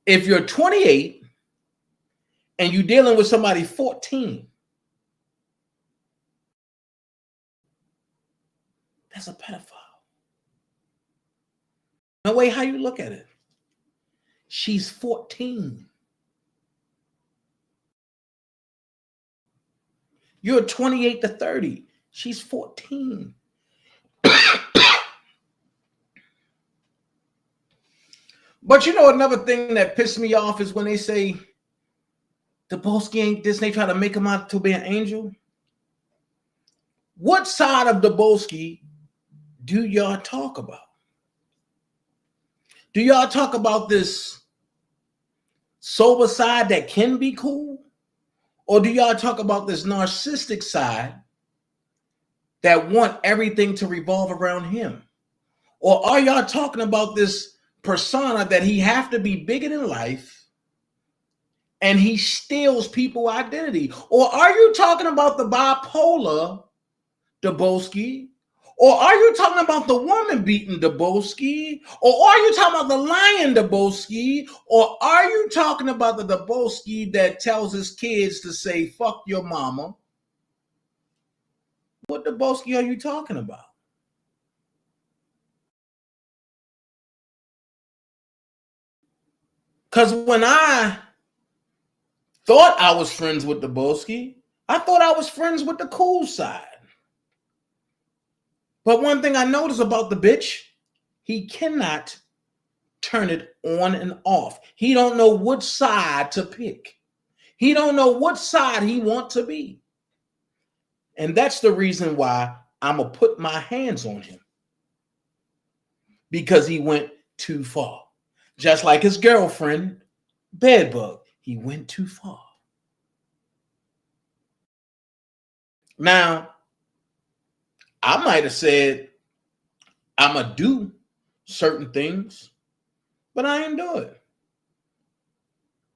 If you're 28 and you're dealing with somebody 14, that's a pedophile. No way how you look at it. She's 14. You're 28 to 30. She's 14. But you know another thing that pissed me off is when they say Daboski ain't this, they try to make him out to be an angel. What side of Daboski do y'all talk about? Do y'all talk about this sober side that can be cool? Or do y'all talk about this narcissistic side that want everything to revolve around him? Or are y'all talking about this persona that he have to be bigger than life and he steals people's identity? Or are you talking about the bipolar Daboski? Or are you talking about the woman beating Daboski? Or are you talking about the lion Daboski? Or are you talking about the Daboski that tells his kids to say, fuck your mama? What Daboski are you talking about? Because when I thought I was friends with Daboski, I thought I was friends with the cool side. But one thing I noticed about the bitch, he cannot turn it on and off. He don't know which side to pick. He don't know what side he wants to be. And that's the reason why I'm going to put my hands on him. Because he went too far. Just like his girlfriend, Bedbug. He went too far. Now, I might have said, I'm going to do certain things, but I ain't do it.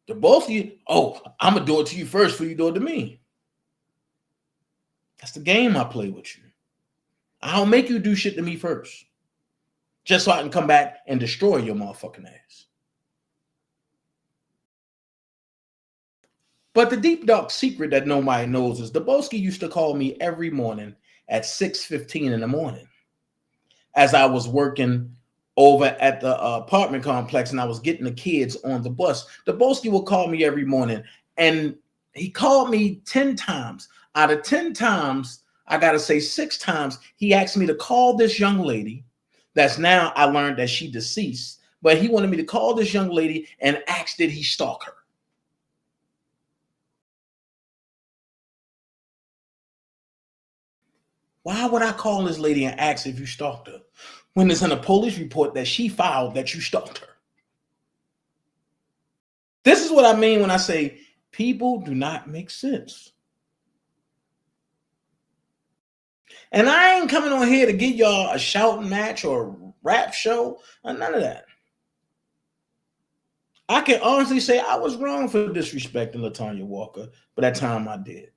The both of you, I'm going to do it to you first before you do it to me. That's the game I play with you. I'll make you do shit to me first, just so I can come back and destroy your motherfucking ass. But the deep dark secret that nobody knows is Daboski used to call me every morning at 6:15 in the morning as I was working over at the apartment complex and I was getting the kids on the bus. Daboski would call me every morning, and he called me 10 times. Out of 10 times, I got to say 6 times, he asked me to call this young lady. That's now I learned that she deceased, but he wanted me to call this young lady and ask, did he stalk her? Why would I call this lady and ask if you stalked her when it's in a police report that she filed that you stalked her? This is what I mean when I say people do not make sense. And I ain't coming on here to give y'all a shouting match or a rap show or none of that. I can honestly say I was wrong for disrespecting LaTanya Walker, but that time I did.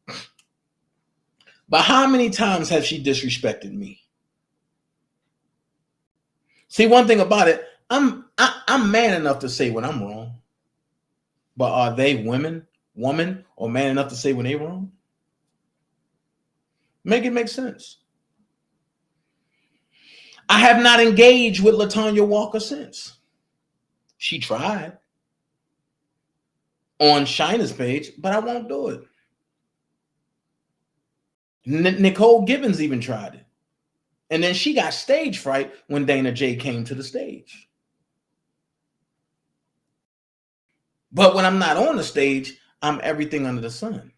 But how many times has she disrespected me? See, one thing about it, I'm man enough to say when I'm wrong. But are they woman, or man enough to say when they wrong? Make it make sense. I have not engaged with LaTanya Walker since. She tried on Shina's page, but I won't do it. Nicole Gibbons even tried it. And then she got stage fright when DanaJay came to the stage. But when I'm not on the stage, I'm everything under the sun.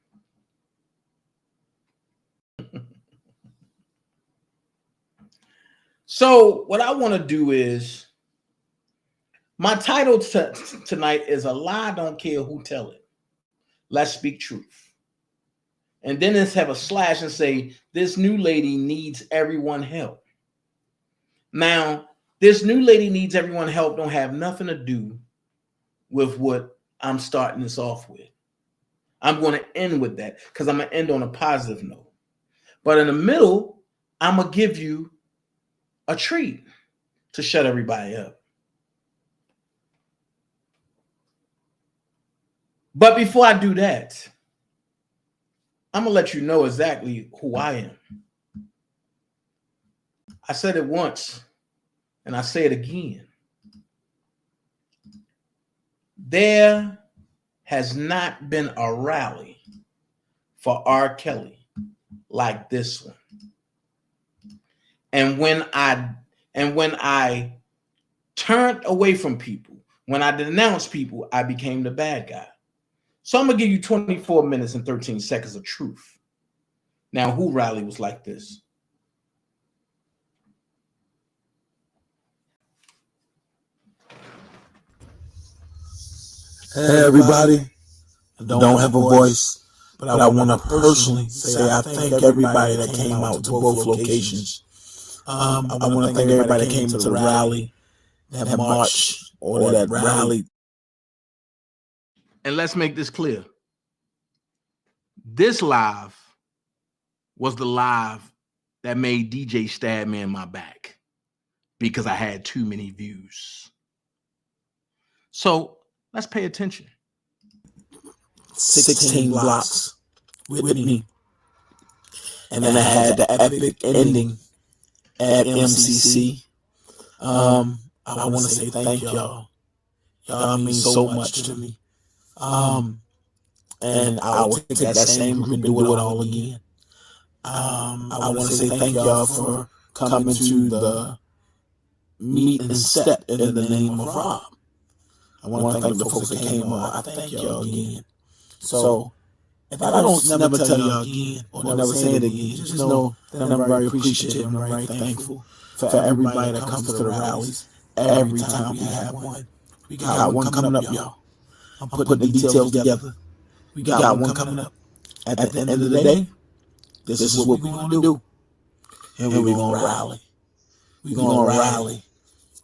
So what I want to do is, my title tonight is A Lie Don't Care Who Tell It. Let's speak truth. And then let's have a slash and say, this new lady needs everyone help. Now, this new lady needs everyone help don't have nothing to do with what I'm starting this off with. I'm going to end with that because I'm going to end on a positive note. But in the middle, I'm going to give you a treat to shut everybody up. But before I do that, I'm going to let you know exactly who I am. I said it once, and I say it again. There has not been a rally for R. Kelly like this one. And when I turned away from people, when I denounced people, I became the bad guy. So I'm gonna give you 24 minutes and 13 seconds of truth. Now, who rally was like this? Hey everybody, I don't have a voice, but I want to personally say I thank everybody that came out to both locations. I want to thank everybody that came to the rally, that march, or that rally. And let's make this clear. This live was the live that made DJ stab me in my back because I had too many views. So let's pay attention. 16 blocks with me. And I had the epic ending at MCC. I want to say thank y'all. Y'all mean so much to me. And I will take that same group and do it all again. I want to say thank y'all for coming to the meet and step in the name of Rob. I want to thank the folks that came on. I thank y'all again. So if I don't never tell y'all again or never say it again, just know that I'm very appreciative and very thankful for everybody that comes to the rallies every time we have one. We got one coming up, y'all. I'm putting the details together. We got one coming up. At the end of the day, this is what we're going to do. And we're going to rally. We're going to rally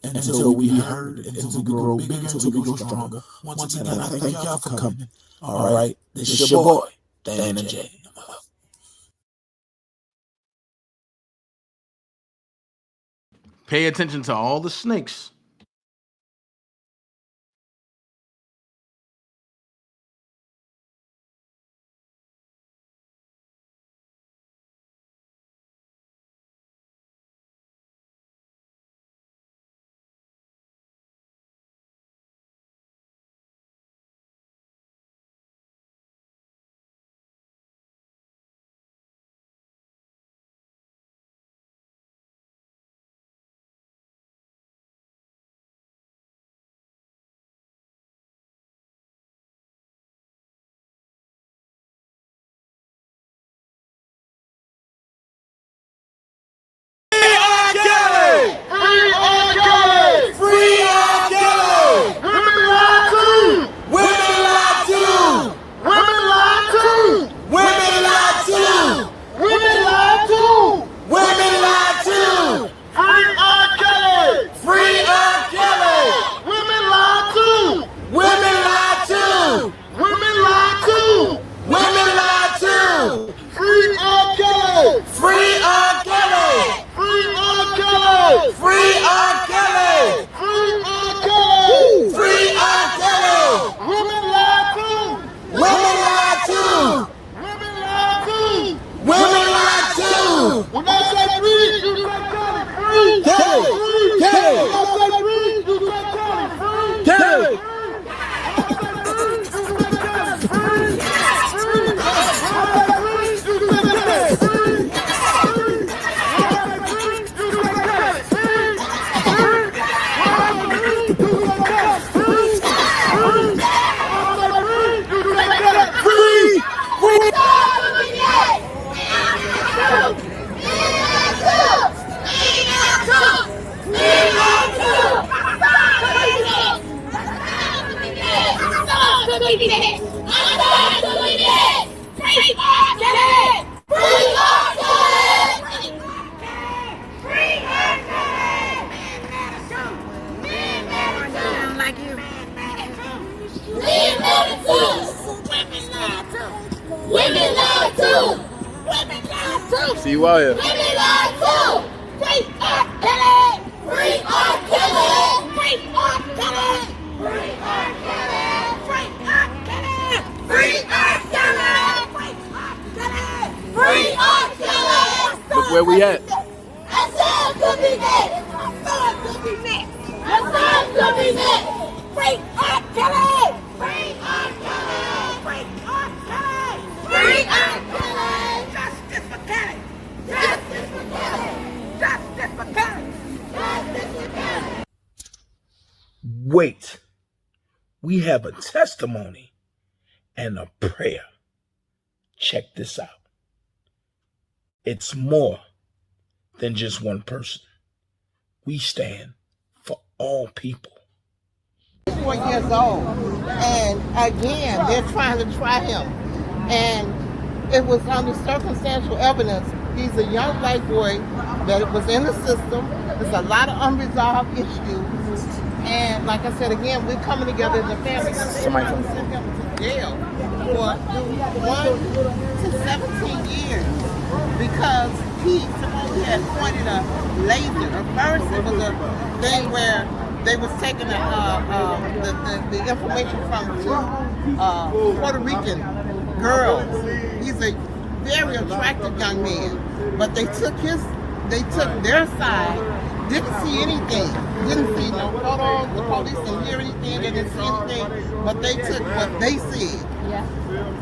until we heard, until we grow bigger, until we grow stronger. Once again, I thank y'all for coming. All right, this is your boy, DanaJay. Pay attention to all the snakes. Kill it! See you out here. Look where we at. Wait, we have a testimony and a prayer. Check this out. It's more than just one person. We stand for all people. 4 years old, and again, they're trying to try him. And it was under circumstantial evidence. He's a young black boy that was in the system. There's a lot of unresolved issues. And like I said, again, we're coming together as a family. Somebody sent him to jail for 1 to 17 years because he supposedly had pointed a laser. At first, it was a thing where they was taking the information from two Puerto Rican girls. He's a very attractive young man, but they took their side. Didn't see anything. Didn't see no photos. The police didn't hear anything. They didn't see anything. But they took what they said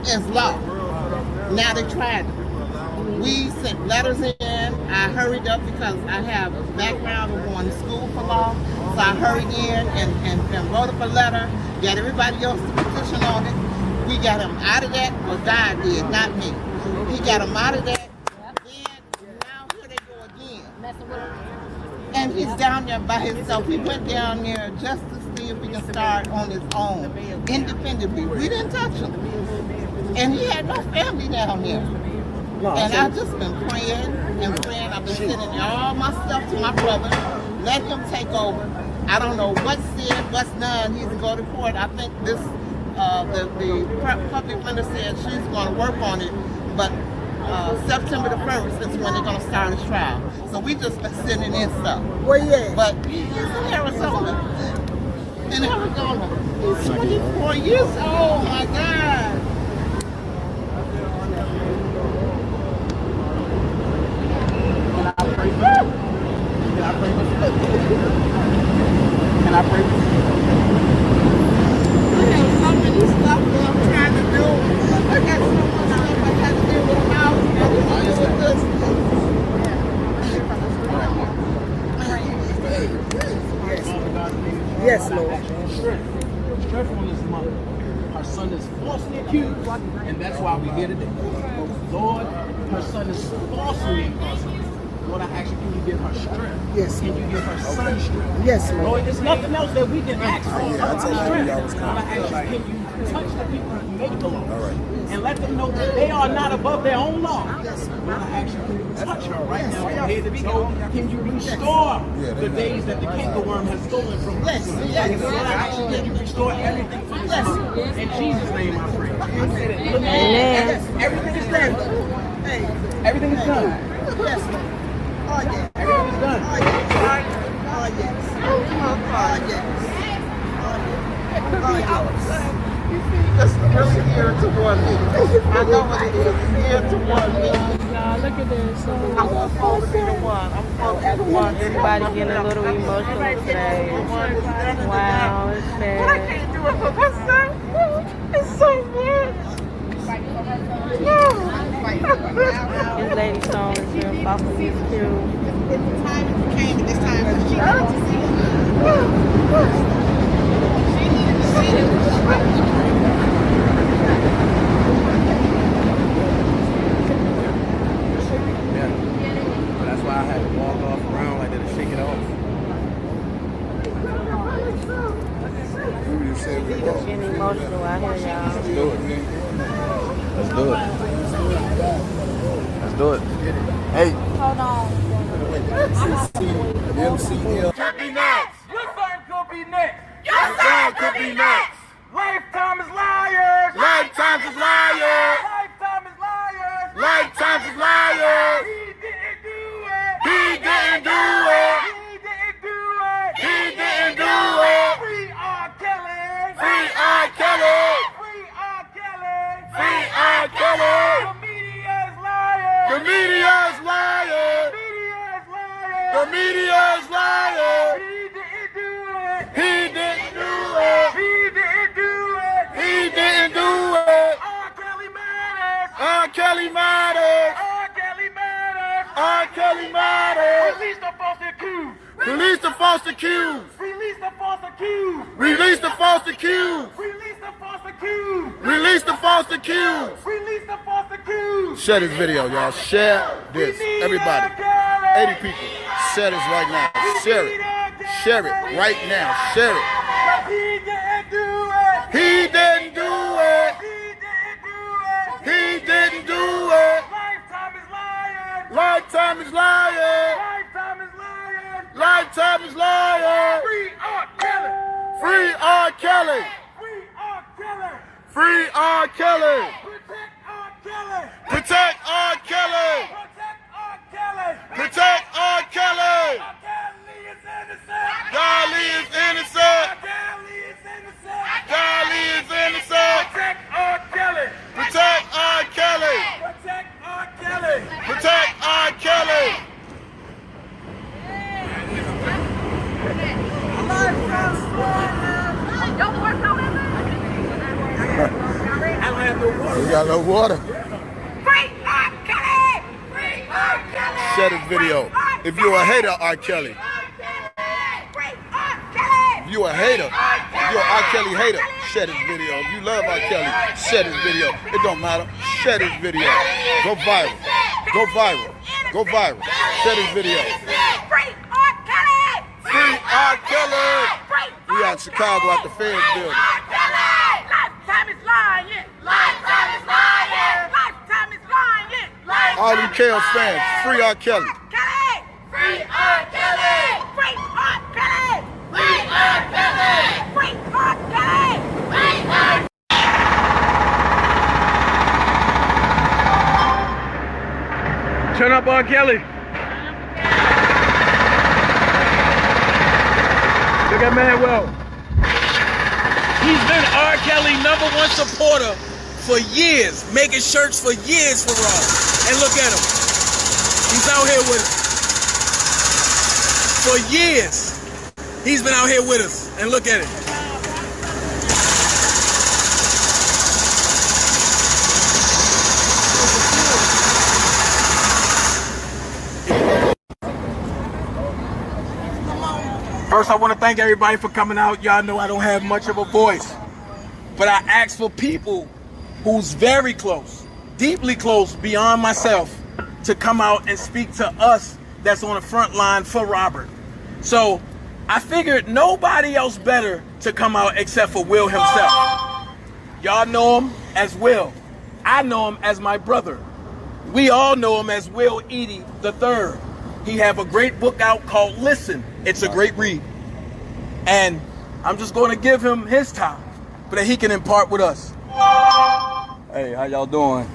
as law. Now they tried it. We sent letters in. I hurried up because I have a background of going to school for law. So I hurried in and wrote up a letter. Got everybody else to petition on it. We got him out of that. Well, God did, not me. He got him out of that. Then now here they go again. And he's down there by himself. He went down there just to see if he can start on his own, independently. We didn't touch him. And he had no family down there. And I've just been praying and praying. I've been sending all my stuff to my brother. Let him take over. I don't know what's said, what's done. He's going to court. I think this, the public defender said she's going to work on it. But September the 1st is when they're going to start his trial. So we just been sending in stuff. Where you at? But he's in Arizona. In Arizona. He's 24 years old. Oh my God. Can I pray for you? Can I pray for you? Can I pray for you? I have so many stuff that I'm trying to do. I got so much stuff I got to do with the house. I got to do with this. Yes, Lord. Strength on this mother. Her son is falsely accused, and that's why we're here today. Lord, her son is falsely incarcerated. Lord, I ask you, can you give her strength? Yes. Can you give her son strength? Yes, Lord. Lord, there's nothing else that we can ask for. Yeah, I tell you, Strength. that was Lord, I ask you, can you touch the people who make the law? All right. And let them know that they are not above their own law. Lord, I ask you, can you touch her right now from head to toe? Can you restore the days that the cankerworm has stolen from us? Lord, I ask you, can you restore everything from us? In Jesus' name I pray. Amen. Everything is done. Everything is done. Yes. Oh, yes. Everything is done. Oh, yes. Oh, yes. Oh, yes. Oh, yes. It's really geared toward me. I know what it is. It's geared toward me. Look at this. I want supposed to be the one. I'm supposed to be the one. Everybody getting a little emotional today. Wow, it's sad. It's so much. This lady song is here. Papa is cute. It's the time it came at this time, so she needed to see it. She needed to see it. Yeah. That's why I had to walk off around like that to shake it off. Getting emotional out here, y'all. Let's do it. Let's do it. Let's do it. Hey. Hold on. MCL. Could be next. Your son could be next. Your son could be next. Lifetime is liars. Lifetime is liars. Lifetime is liars. Lifetime is liars. He didn't do it. He didn't do He didn't do it. it. He didn't do it. Free R. Kelly. Free R. Kelly. Free R. Kelly. Free R. Kelly. The media is lying. The media is lying. The media is lying. The media is lying. He didn't do He didn't do it. it. He didn't do it. He didn't do it. R. Kelly matters. R. Kelly matters. R. Kelly matters. R. Kelly matters. Release the false accused. Release the false accused. Release the false accused. Release the false accused. Release the false accused. Release the false accused. Release the false accused. Share this video, y'all. Share this. Everybody. 80 people. Share this right now. Share it. Share it right now. Share it. He didn't do it. He didn't do it. He didn't do it. He didn't do it. Lifetime is lying. Lifetime is lying. Lifetime is lying. Lifetime is lying. Free R. Kelly. Free R. Kelly. Free R. Kelly. Free R. Kelly. Protect R. Kelly. Protect R. Kelly. Protect R. Kelly. Protect R. Kelly. Kelly is innocent. Golly is innocent. Kelly is innocent. Golly is innocent. Protect R. Kelly. Protect R. Kelly. Protect R. Kelly. Protect R. Kelly. We got no water. Share this video. If you're a hater, R. Kelly. If you're a hater, if you're an R. Kelly hater, share this video. If you love R. Kelly, share this video. It don't matter. Share this video. Go viral. Go viral. Go viral. Share this video. Free R. Kelly. We out in Chicago at the Feds building. Lifetime is lying. Lifetime is lying. Lifetime is lying. All them Chaos fans, free R. Kelly. Free R. Kelly. Free R. Kelly. Free R. Kelly. Free R. Kelly. Free R. Turn up R. Kelly. Look at Manuel. He's been R. Kelly #1 supporter for years, making shirts for years for Raw. And look at him. He's out here with us. For years, he's been out here with us. And look at it. First, I want to thank everybody for coming out. Y'all know I don't have much of a voice, but I ask for people who's very close, deeply close, beyond myself, to come out and speak to us that's on the front line for Robert. So I figured nobody else better to come out except for Will himself. Y'all know him as Will. I know him as my brother. We all know him as Will Edie III. He have a great book out called Listen. It's a great read. And I'm just going to give him his time so that he can impart with us. Hey, how y'all doing?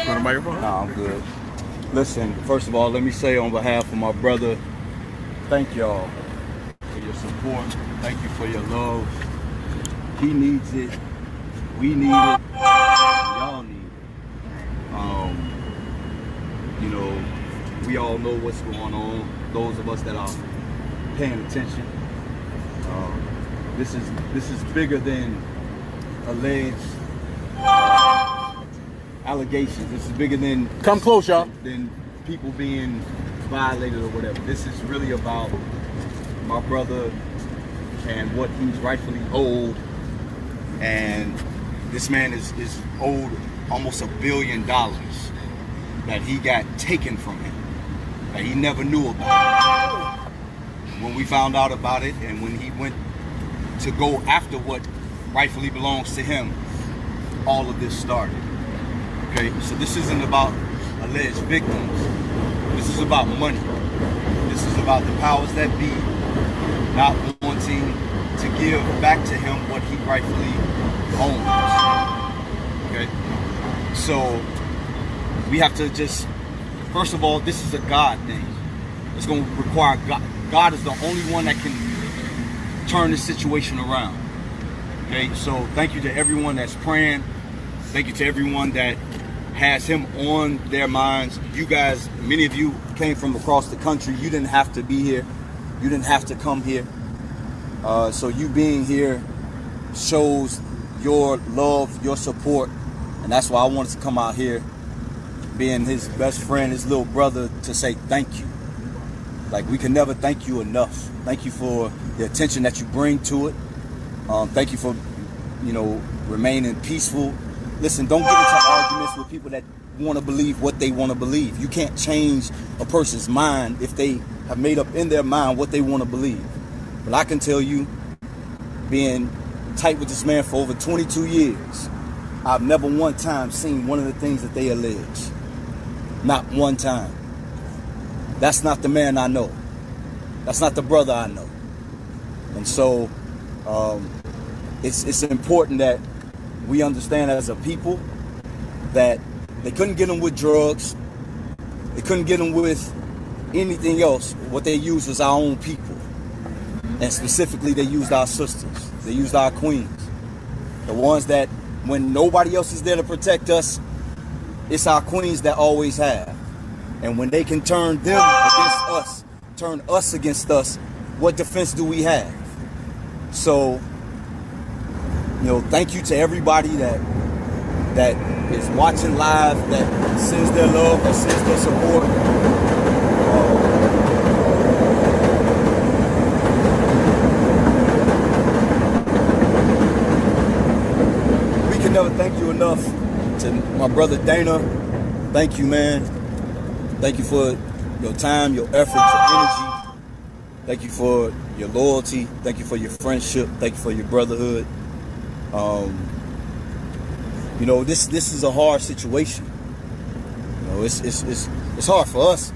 On the microphone? No, I'm good. Listen, first of all, let me say on behalf of my brother, thank y'all for your support. Thank you for your love. He needs it. We need it. Y'all need it. You know, we all know what's going on. Those of us that are paying attention. This is bigger than alleged allegations. This is bigger than come close, y'all. Than people being violated or whatever. This is really about my brother and what he's rightfully owed. And this man is owed almost $1 billion that he got taken from him, that he never knew about. When we found out about it and when he went to go after what rightfully belongs to him, all of this started. Okay, so this isn't about alleged victims. This is about money. This is about the powers that be not wanting to give back to him what he rightfully owns. Okay, so we have to just, first of all, this is a God thing. It's going to require God. God is the only one that can turn this situation around. Okay, so thank you to everyone that's praying. Thank you to everyone that has him on their minds. You guys, many of you came from across the country. You didn't have to be here. You didn't have to come here. So you being here shows your love, your support. And that's why I wanted to come out here, being his best friend, his little brother, to say thank you. Like, we can never thank you enough. Thank you for the attention that you bring to it. Thank you for, remaining peaceful. Listen, don't get into arguments with people that want to believe what they want to believe. You can't change a person's mind if they have made up in their mind what they want to believe. But I can tell you, being tight with this man for over 22 years, I've never one time seen one of the things that they allege. Not one time. That's not the man I know. That's not the brother I know. And so it's important that we understand as a people that they couldn't get him with drugs. They couldn't get him with anything else. What they used was our own people. And specifically, they used our sisters. They used our queens. The ones that, when nobody else is there to protect us, it's our queens that always have. And when they can turn them against us, turn us against us, what defense do we have? So, thank you to everybody that is watching live, that sends their love, that sends their support. We can never thank you enough. To my brother Dana, thank you, man. Thank you for your time, your effort, your energy. Thank you for your loyalty. Thank you for your friendship. Thank you for your brotherhood. This is a hard situation. It's hard for us.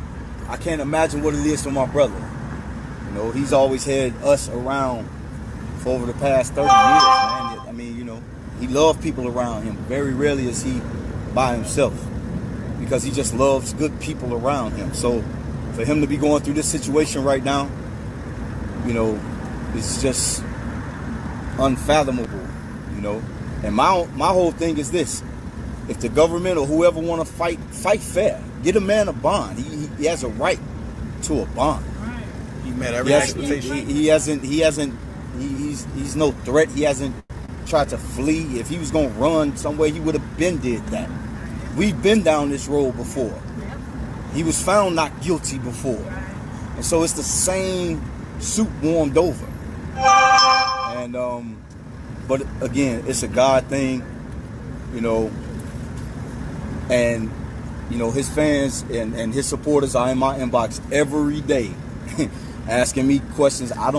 I can't imagine what it is for my brother. He's always had us around for over the past 30 years, man. I mean, he loved people around him. Very rarely is he by himself, because he just loves good people around him. So for him to be going through this situation right now, it's just unfathomable, And my whole thing is this: if the government or whoever want to fight fair. Get a man a bond. He has a right to a bond. He met every expectation. He's no threat. He hasn't tried to flee. If he was gonna run somewhere, he would have been did that. We've been down this road before. He was found not guilty before. And so it's the same soup warmed over. And but again, it's a God thing, and his fans and his supporters are in my inbox every day asking me questions. I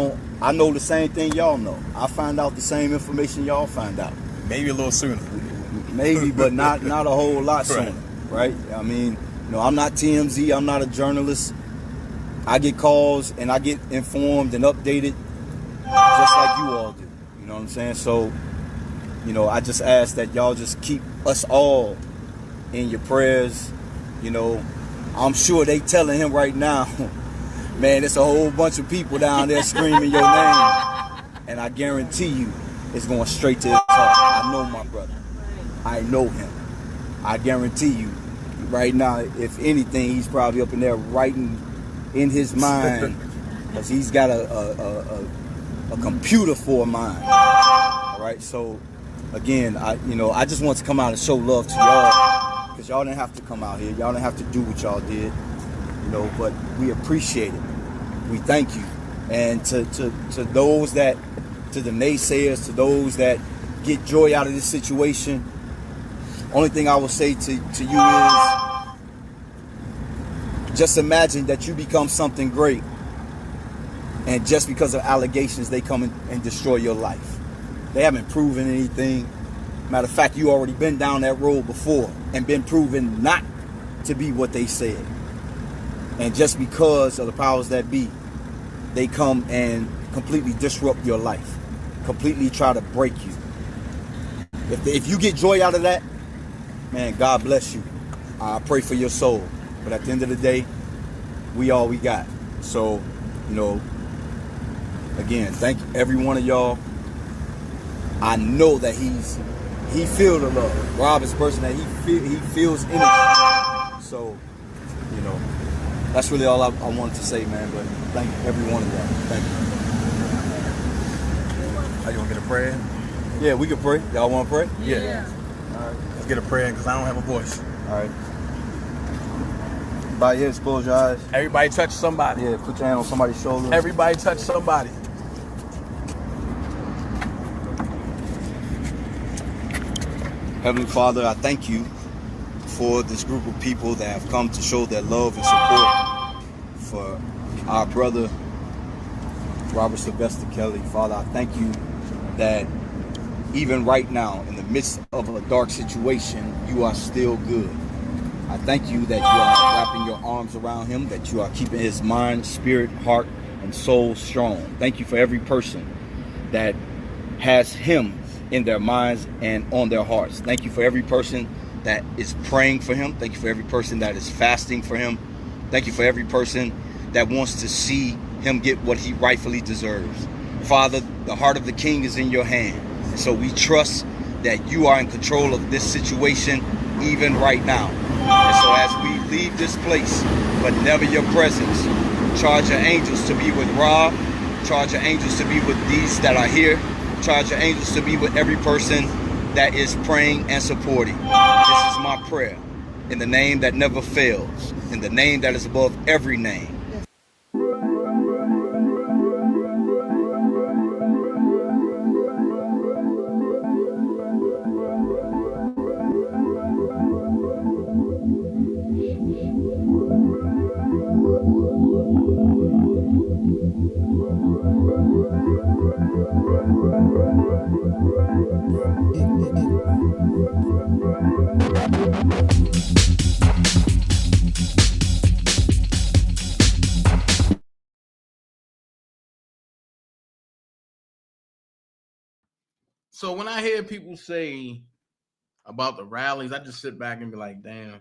know the same thing y'all know. I find out the same information y'all find out. Maybe a little sooner. Maybe, but not a whole lot sooner, right? I mean, I'm not TMZ. I'm not a journalist. I get calls and I get informed and updated just like you all do. You know what I'm saying? So, I just ask that y'all just keep us all in your prayers. I'm sure they telling him right now, man, it's a whole bunch of people down there screaming your name. And I guarantee you it's going straight to his heart. I know my brother. I know him. I guarantee you right now, if anything, he's probably up in there writing in his mind, because he's got a a computer for a mind. All right, so again, I just want to come out and show love to y'all, because y'all didn't have to come out here. Y'all didn't have to do what y'all did, but we appreciate it. We thank you. And to those that, to the naysayers, to those that get joy out of this situation, only thing I will say to you is, just imagine that you become something great, and just because of allegations, they come and destroy your life. They haven't proven anything. Matter of fact, you already been down that road before and been proven not to be what they said. And just because of the powers that be, they come and completely disrupt your life, completely try to break you. If you get joy out of that, man, God bless you. I pray for your soul. But at the end of the day, we all we got. So, again, thank every one of y'all. I know that he feels the love. Rob is a person that he feels energy. So, that's really all I wanted to say, man. But thank every one of y'all. Thank you. Are you want to get a prayer? Yeah, we can pray. Y'all want to pray? Yeah. All right. Let's get a prayer, because I don't have a voice. All right. Bow your heads, close your eyes. Everybody touch somebody. Yeah, put your hand on somebody's shoulder. Everybody touch somebody. Heavenly Father, I thank you for this group of people that have come to show their love and support for our brother, Robert Sylvester Kelly. Father, I thank you that even right now, in the midst of a dark situation, you are still good. I thank you that you are wrapping your arms around him, that you are keeping his mind, spirit, heart, and soul strong. Thank you for every person that has him in their minds and on their hearts. Thank you for every person that is praying for him. Thank you for every person that is fasting for him. Thank you for every person that wants to see him get what he rightfully deserves. Father, the heart of the king is in your hand. And so we trust that you are in control of this situation even right now. And so as we leave this place, but never your presence, charge your angels to be with Rob, charge your angels to be with these that are here, charge your angels to be with every person that is praying and supporting. This is my prayer, in the name that never fails, in the name that is above every name. So when I hear people say about the rallies, I just sit back and be like, damn.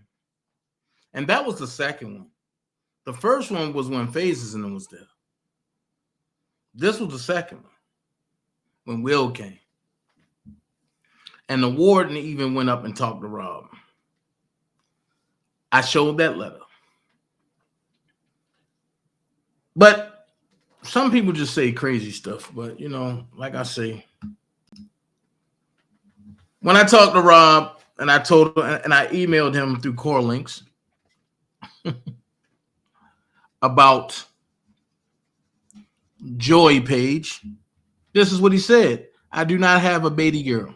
And that was the second one. The first one was when Phases and them was there. This was the second one, when Will came. And the warden even went up and talked to Rob. I showed that letter. But some people just say crazy stuff. But, like I say, when I talked to Rob and I told him, and I emailed him through Core Links about Joy page, this is what he said. I do not have a baby girl.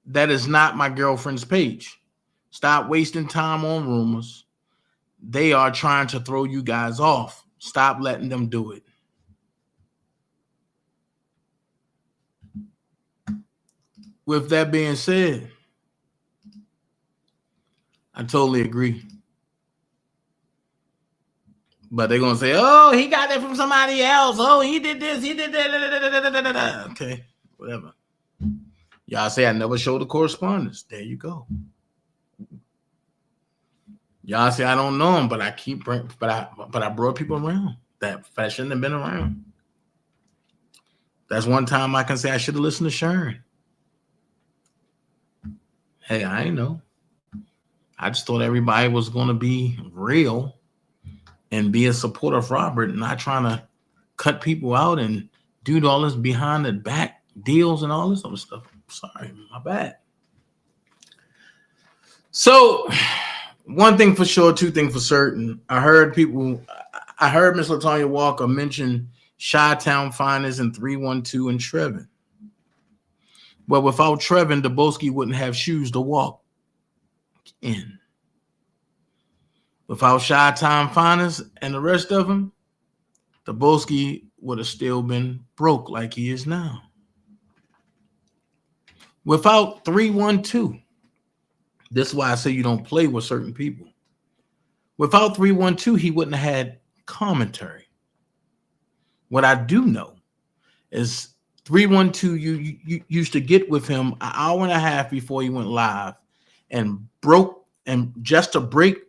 That is not my girlfriend's page. Stop wasting time on rumors. They are trying to throw you guys off. Stop letting them do it. With that being said, I totally agree. But they're going to say, oh, he got that from somebody else. Oh, he did this. He did that. Okay, whatever. Y'all say I never showed the correspondence. There you go. Y'all say I don't know him, but I keep bringing, but I brought people around that shouldn't have been around. That's one time I can say I should have listened to Sharon. Hey, I ain't know. I just thought everybody was going to be real and be a supporter of Robert, not trying to cut people out and do all this behind the back deals and all this other stuff. Sorry, my bad. So, one thing for sure, two things for certain. I heard Miss LaTonya Walker mention Chi-Town Finest and 312 and Trevin. Well, without Trevin, Daboski wouldn't have shoes to walk in. Without Chi-Town Finest and the rest of them, Daboski would have still been broke like he is now. Without 312, this is why I say you don't play with certain people. Without 312, he wouldn't have had commentary. What I do know is 312, you used to get with him an hour and a half before he went live and just to break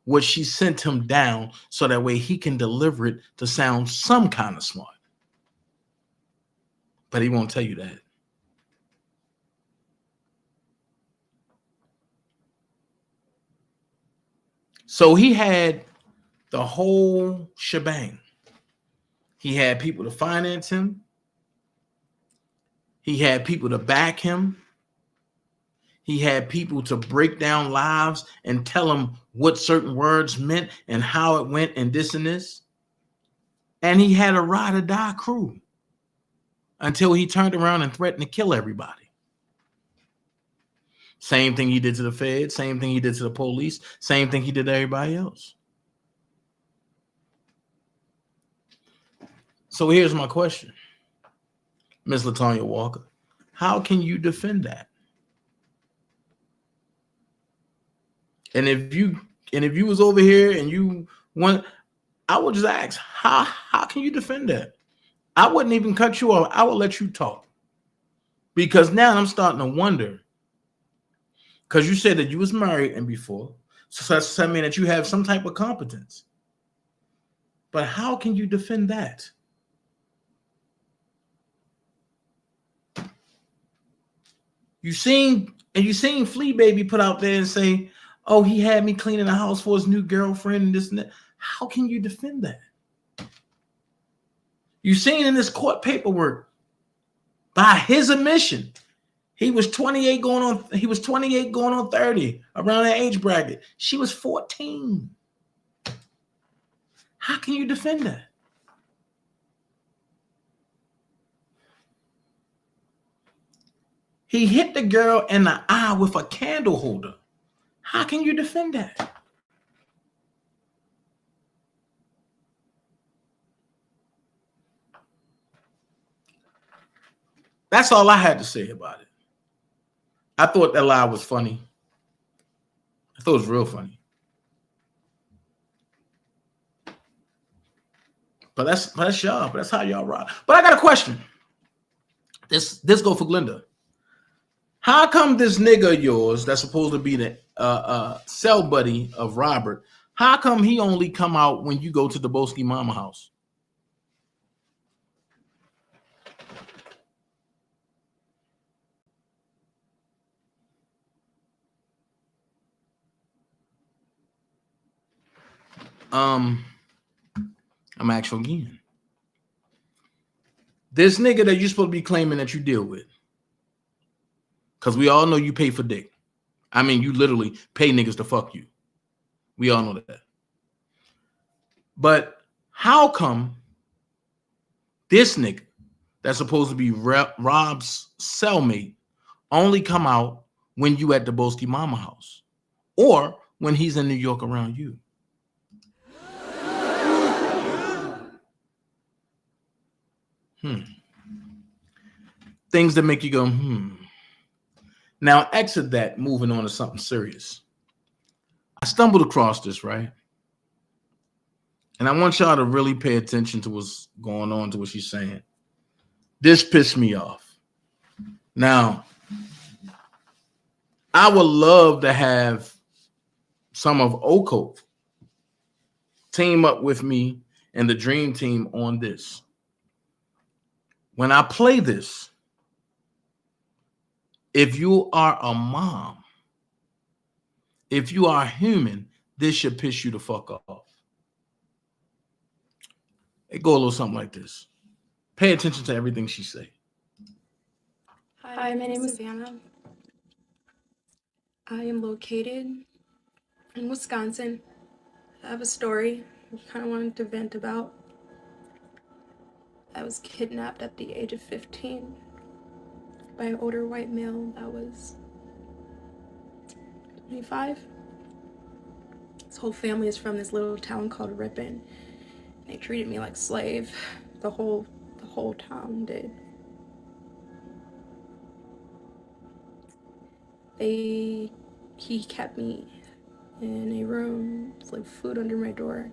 what she sent him down so that way he can deliver it to sound some kind of smart. But he won't tell you that. So he had the whole shebang. He had people to finance him. He had people to back him. He had people to break down lives and tell him what certain words meant and how it went and this and this. And he had a ride or die crew until he turned around and threatened to kill everybody. Same thing he did to the Fed, same thing he did to the police, same thing he did to everybody else. So here's my question, Ms. LaTonya Walker. How can you defend that? And if you was over here and you want, I would just ask, how can you defend that? I wouldn't even cut you off. I would let you talk. Because now I'm starting to wonder. Because you said that you was married and before. So that's mean that you have some type of competence. But how can you defend that? You seen Flea Baby put out there and say, oh, he had me cleaning the house for his new girlfriend and this and that. How can you defend that? You seen in this court paperwork, by his admission, he was 28 going on 30, around that age bracket. She was 14. How can you defend that? He hit the girl in the eye with a candle holder. How can you defend that? That's all I had to say about it. I thought that lie was funny. I thought it was real funny. But that's y'all. But that's how y'all rock. But I got a question. This go for Glenda. How come this nigga of yours that's supposed to be the cell buddy of Robert, how come he only come out when you go to the Daboski mama house? I'm asking again. This nigga that you're supposed to be claiming that you deal with, because we all know you pay for dick. I mean, you literally pay niggas to fuck you. We all know that. But how come this nigga that's supposed to be Rob's cellmate only come out when you at the Daboski mama house or when he's in New York around you? Things that make you go, Now, exit that, moving on to something serious. I stumbled across this, right? And I want y'all to really pay attention to what's going on, to what she's saying. This pissed me off. Now, I would love to have some of Oko team up with me and the Dream Team on this. When I play this, if you are a mom, if you are human, this should piss you the fuck off. It go a little something like this. Pay attention to everything she say. Hi, my name is Savannah. I am located in Wisconsin. I have a story I kind of wanted to vent about. I was kidnapped at the age of 15 by an older white male that was 25. His whole family is from this little town called Ripon. They treated me like a slave. The whole town did. He kept me in a room, like food under my door.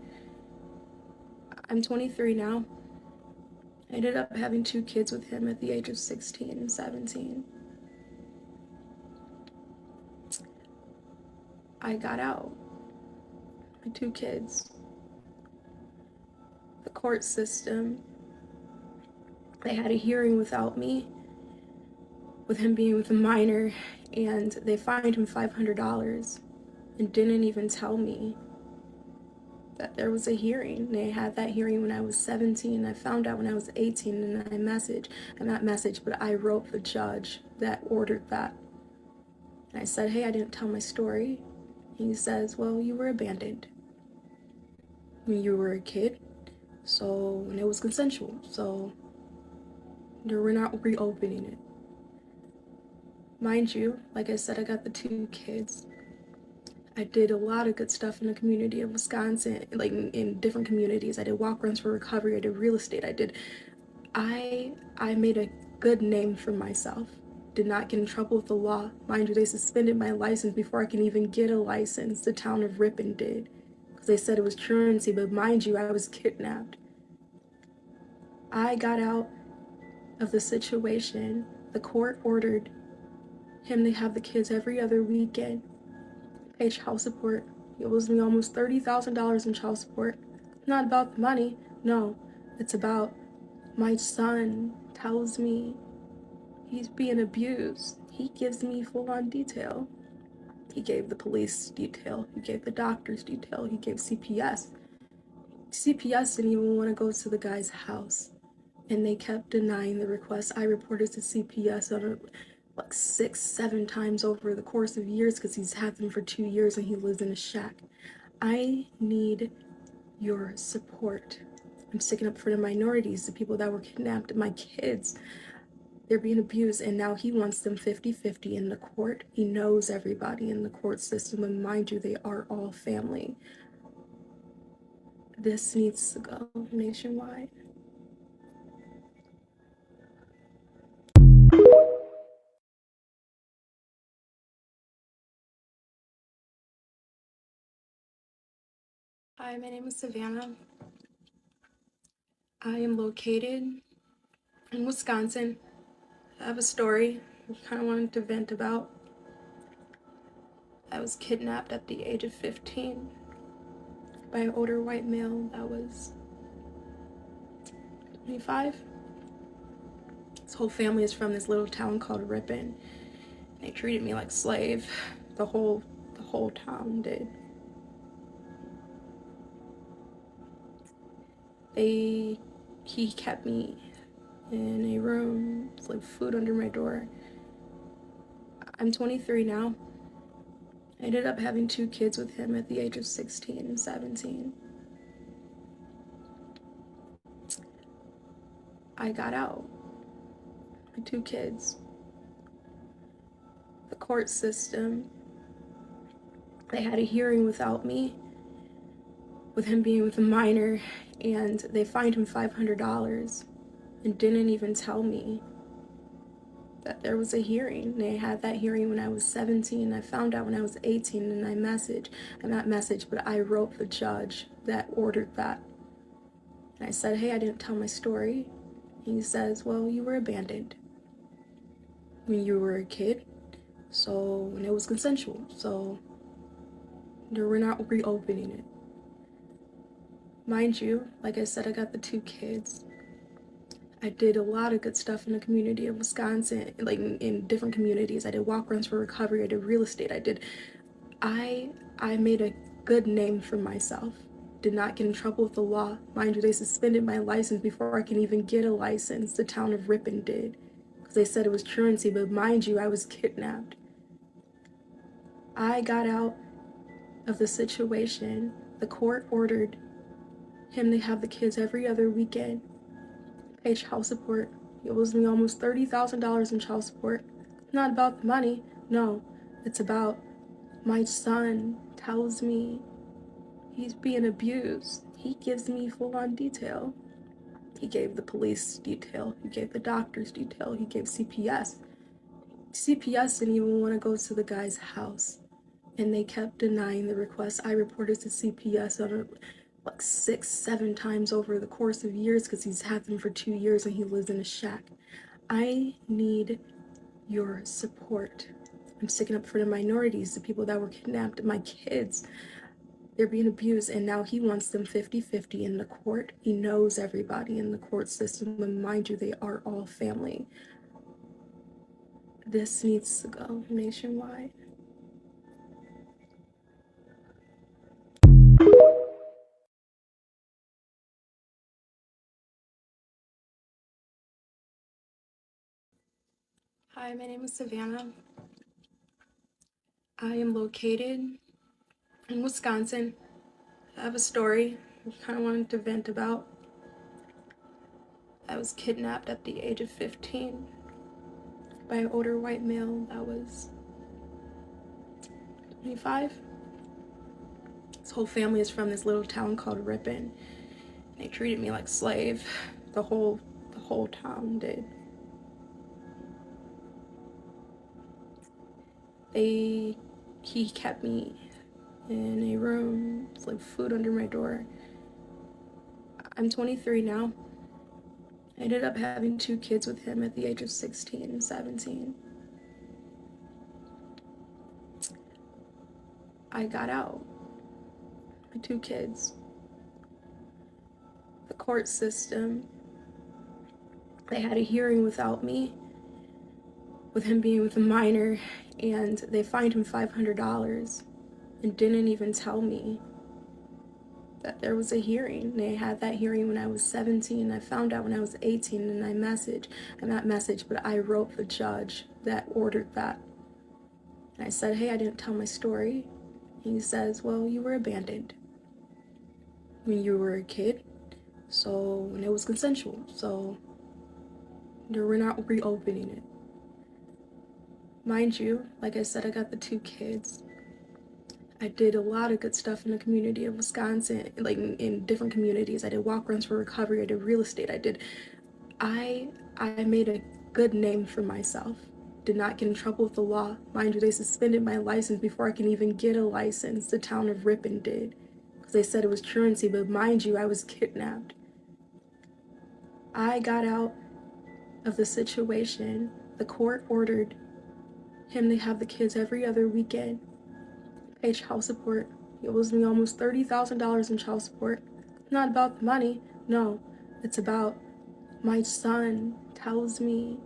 I'm 23 now. I ended up having 2 kids with him at the age of 16 and 17. I got out. My 2 kids. The court system, they had a hearing without me, with him being with a minor, and they fined him $500 and didn't even tell me that there was a hearing. They had that hearing when I was 17. I found out when I was 18, and I wrote the judge that ordered that. And I said, hey, I didn't tell my story. He says, well, you were abandoned when you were a kid, and it was consensual, so we're not reopening it. Mind you, like I said, I got the 2 kids. I did a lot of good stuff in the community of Wisconsin, like in different communities. I did walk runs for recovery. I did real estate. I made a good name for myself. Did not get in trouble with the law. Mind you, they suspended my license before I can even get a license. The town of Ripon did, because they said it was truancy, but mind you, I was kidnapped. I got out of the situation. The court ordered him to have the kids every other weekend. Pay child support. He owes me almost $30,000 in child support. It's not about the money. No, it's about my son tells me he's being abused. He gives me full-on detail. He gave the police detail. He gave the doctors detail. He gave CPS. CPS didn't even want to go to the guy's house, and they kept denying the request. I reported to CPS on like 6-7 times over the course of years, because he's had them for 2 years and he lives in a shack. I need your support. I'm sticking up for the minorities, the people that were kidnapped, my kids. They're being abused, and now he wants them 50-50 in the court. He knows everybody in the court system, and mind you, they are all family. This needs to go nationwide. Hi, my name is Savannah. I am located in Wisconsin. I have a story I kind of wanted to vent about. I was kidnapped at the age of 15 by an older white male that was 25. His whole family is from this little town called Ripon. They treated me like a slave. The whole town did. He kept me in a room, like food under my door. I'm 23 now. I ended up having 2 kids with him at the age of 16 and 17. I got out. My 2 kids. The court system, they had a hearing without me, with him being with a minor, and they fined him $500 and didn't even tell me that there was a hearing. They had that hearing when I was 17. I found out when I was 18, and I wrote the judge that ordered that. And I said, hey, I didn't tell my story. He says, well, you were abandoned when you were a kid, and it was consensual, so we're not reopening it. Mind you, like I said, I got the 2 kids. I did a lot of good stuff in the community of Wisconsin, like in different communities. I did walk runs for recovery. I did real estate. I made a good name for myself. did not get in trouble with the law. Mind you, they suspended my license before I can even get a license. The town of Ripon did. Because they said it was truancy, but mind you, I was kidnapped. I got out of the situation. The court ordered him to have the kids every other weekend. Pay child support. He owes me almost $30,000 in child support. It's not about the money. No, it's about my son tells me he's being abused. He gives me full-on detail. He gave the police detail. He gave the doctors detail. He gave CPS. CPS didn't even want to go to the guy's house. And they kept denying the request. I reported to CPS on like 6-7 times over the course of years because he's had them for 2 years and he lives in a shack. I need your support. I'm sticking up for the minorities, the people that were kidnapped, my kids. They're being abused, and now he wants them 50-50 in the court. He knows everybody in the court system, and mind you, they are all family. This needs to go nationwide. Hi, my name is Savannah. I am located in Wisconsin. I have a story I kind of wanted to vent about. I was kidnapped at the age of 15 by an older white male that was 25. His whole family is from this little town called Ripon. They treated me like a slave. The whole town did. He kept me in a room, it's like food under my door. I'm 23 now. I ended up having 2 kids with him at the age of 16 and 17. I got out. My 2 kids. The court system, they had a hearing without me, with him being with a minor, and they fined him $500 and didn't even tell me that there was a hearing. They had that hearing when I was 17. I found out when I was 18, and I wrote the judge that ordered that. And I said, hey, I didn't tell my story. He says, well, you were abandoned when you were a kid, and it was consensual, so we're not reopening it. Mind you, like I said, I got the 2 kids. I did a lot of good stuff in the community of Wisconsin, like in different communities. I did walk-runs for recovery. I did real estate. I made a good name for myself. Did not get in trouble with the law. Mind you, they suspended my license before I can even get a license. The town of Ripon did. Because they said it was truancy, but mind you, I was kidnapped. I got out of the situation. The court ordered him to have the kids every other weekend. Pay child support. He owes me almost $30,000 in child support. It's not about the money. No, it's about my son tells me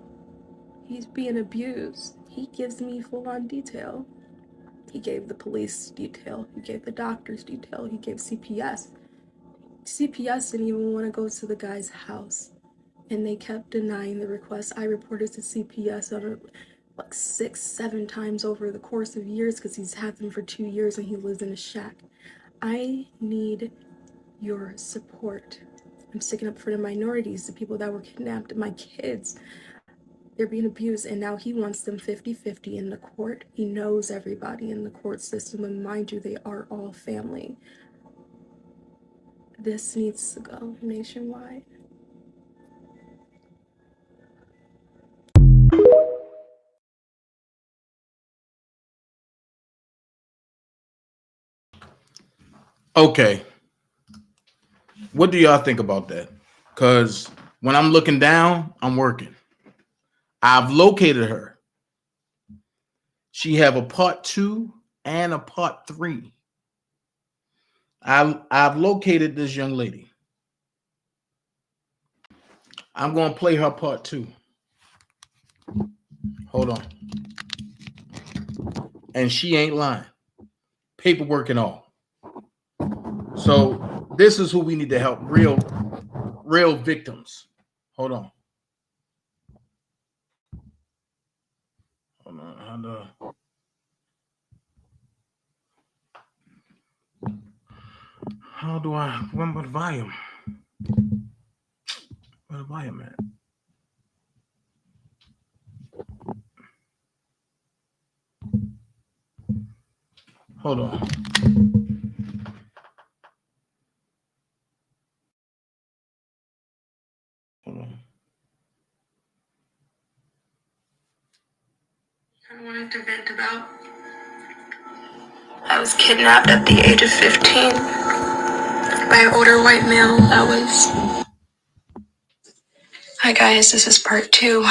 he's being abused. He gives me full-on detail. He gave the police detail. He gave the doctors detail. He gave CPS. CPS didn't even want to go to the guy's house. And they kept denying the request. I reported to CPS on like 6-7 times over the course of years because he's had them for 2 years and he lives in a shack. I need your support. I'm sticking up for the minorities, the people that were kidnapped, my kids. They're being abused, and now he wants them 50-50 in the court. He knows everybody in the court system, and mind you, they are all family. This needs to go nationwide. Okay. What do y'all think about that? Because when I'm looking down, I'm working. I've located her. She have a part 2 and a part 3. I've located this young lady. I'm going to play her part 2. Hold on. And she ain't lying. Paperwork and all. So This is who we need to help. Real victims. Hold on. Hold on. How do I remember the volume? Where the volume at? Hold on. Hold on. I wanted to vent about. I was kidnapped at the age of 15 by an older white male that was. Hi guys, this is part 2.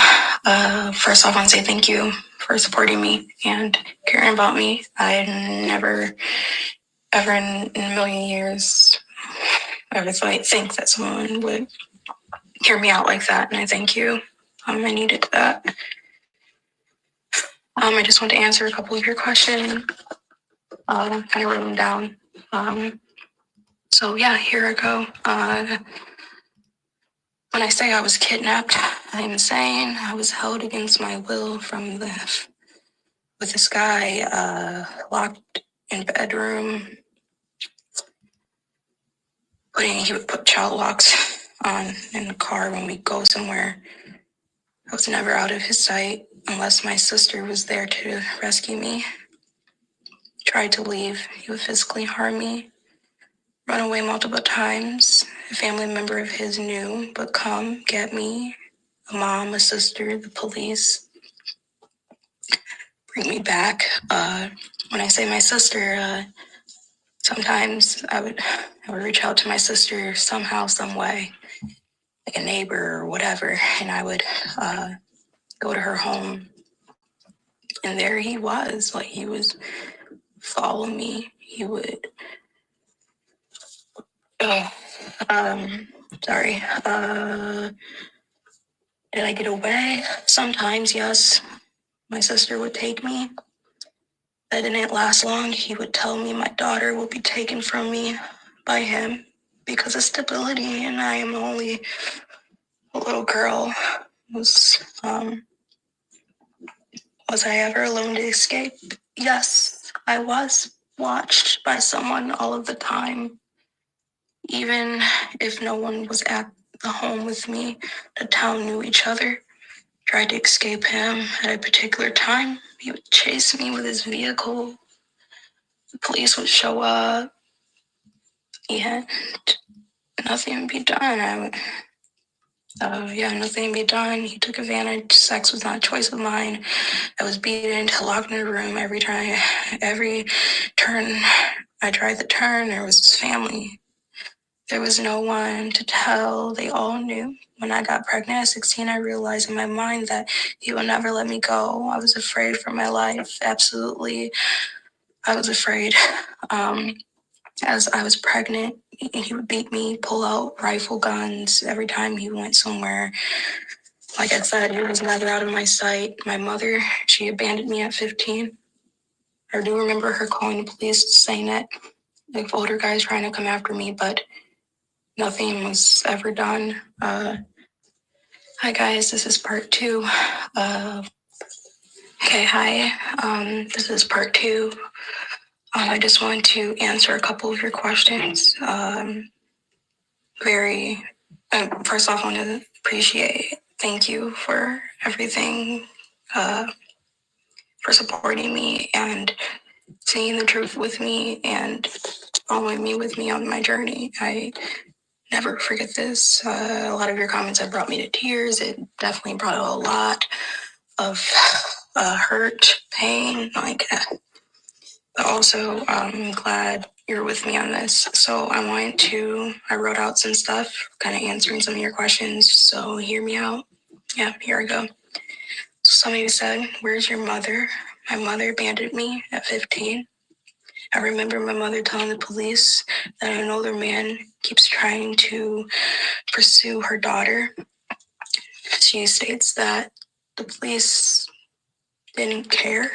First off, I want to say thank you for supporting me and caring about me. I never, ever in a million years, I would think that someone would hear me out like that, and I thank you. I needed that. I just want to answer a couple of your questions. Kind of wrote them down. So yeah, here I go. When I say I was kidnapped, I'm saying I was held against my will with this guy locked in bedroom. He would put child locks on in the car when we go somewhere. I was never out of his sight unless my sister was there to rescue me. Tried to leave, he would physically harm me. Run away multiple times. A family member of his knew, but come get me. A mom, a sister, the police. Bring me back. When I say my sister, sometimes I would reach out to my sister somehow, some way, like a neighbor or whatever, and I would go to her home. And there he was, like he was following me. He would, sorry. Did I get away? Sometimes, yes. My sister would take me. That didn't last long. He would tell me my daughter would be taken from me by him because of stability, and I am only a little girl. Was I ever alone to escape? Yes, I was watched by someone all of the time. Even if no one was at the home with me, the town knew each other. Tried to escape him at a particular time. He would chase me with his vehicle. The police would show up. Yeah, nothing would be done. Nothing would be done. He took advantage. Sex was not a choice of mine. I was beaten, locked in a room every turn I tried the turn. There was his family. There was no one to tell. They all knew. When I got pregnant at 16, I realized in my mind that he would never let me go. I was afraid for my life. Absolutely. I was afraid. As I was pregnant, he would beat me, pull out rifle guns every time he went somewhere. Like I said, he was never out of my sight. My mother, she abandoned me at 15. I do remember her calling the police saying that like older guys trying to come after me, but nothing was ever done. Hi guys, this is part 2. This is part 2. I just want to answer a couple of your questions. First off, I want to thank you for everything, for supporting me and seeing the truth with me and following me with me on my journey. I never forget this. A lot of your comments have brought me to tears. It definitely brought a lot of hurt, pain, but also I'm glad you're with me on this. So I wrote out some stuff, kind of answering some of your questions. So hear me out. Yeah, here I go. Some of you said, where's your mother? My mother abandoned me at 15. I remember my mother telling the police that an older man keeps trying to pursue her daughter. She states that the police didn't care.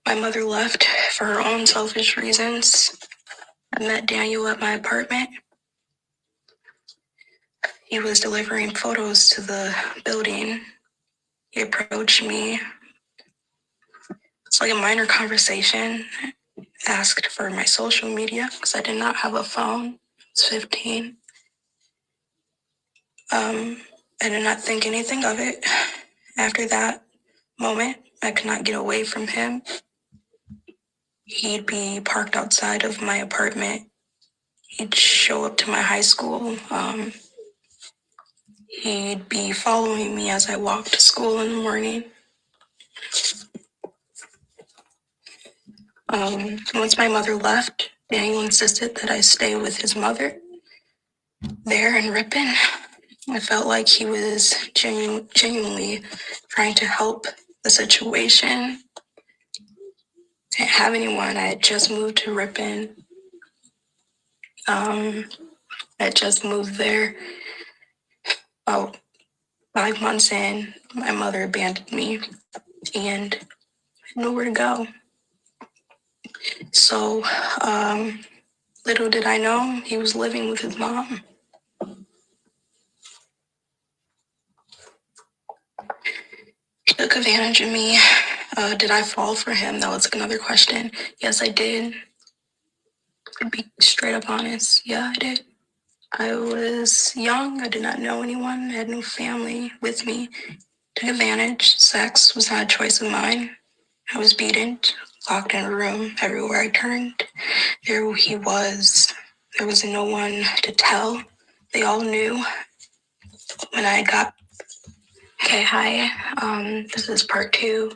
My mother left for her own selfish reasons. I met Daniel at my apartment. He was delivering photos to the building. He approached me. It's like a minor conversation. Asked for my social media because I did not have a phone. I was 15. I did not think anything of it. After that moment, I could not get away from him. He'd be parked outside of my apartment. He'd show up to my high school. He'd be following me as I walked to school in the morning. Once my mother left, Daniel insisted that I stay with his mother there in Ripon. I felt like he was genuinely trying to help the situation. I didn't have anyone. I had just moved to Ripon. I had just moved there. About 5 months in, my mother abandoned me and I had nowhere to go. So, little did I know, he was living with his mom. He took advantage of me. Did I fall for him? That was another question. Yes, I did. To be straight up honest, yeah, I did. I was young. I did not know anyone. I had no family with me. Took advantage. Sex was not a choice of mine. I was beaten, locked in a room everywhere I turned. There he was. There was no one to tell. They all knew. When I got... Okay, hi. This is part 2.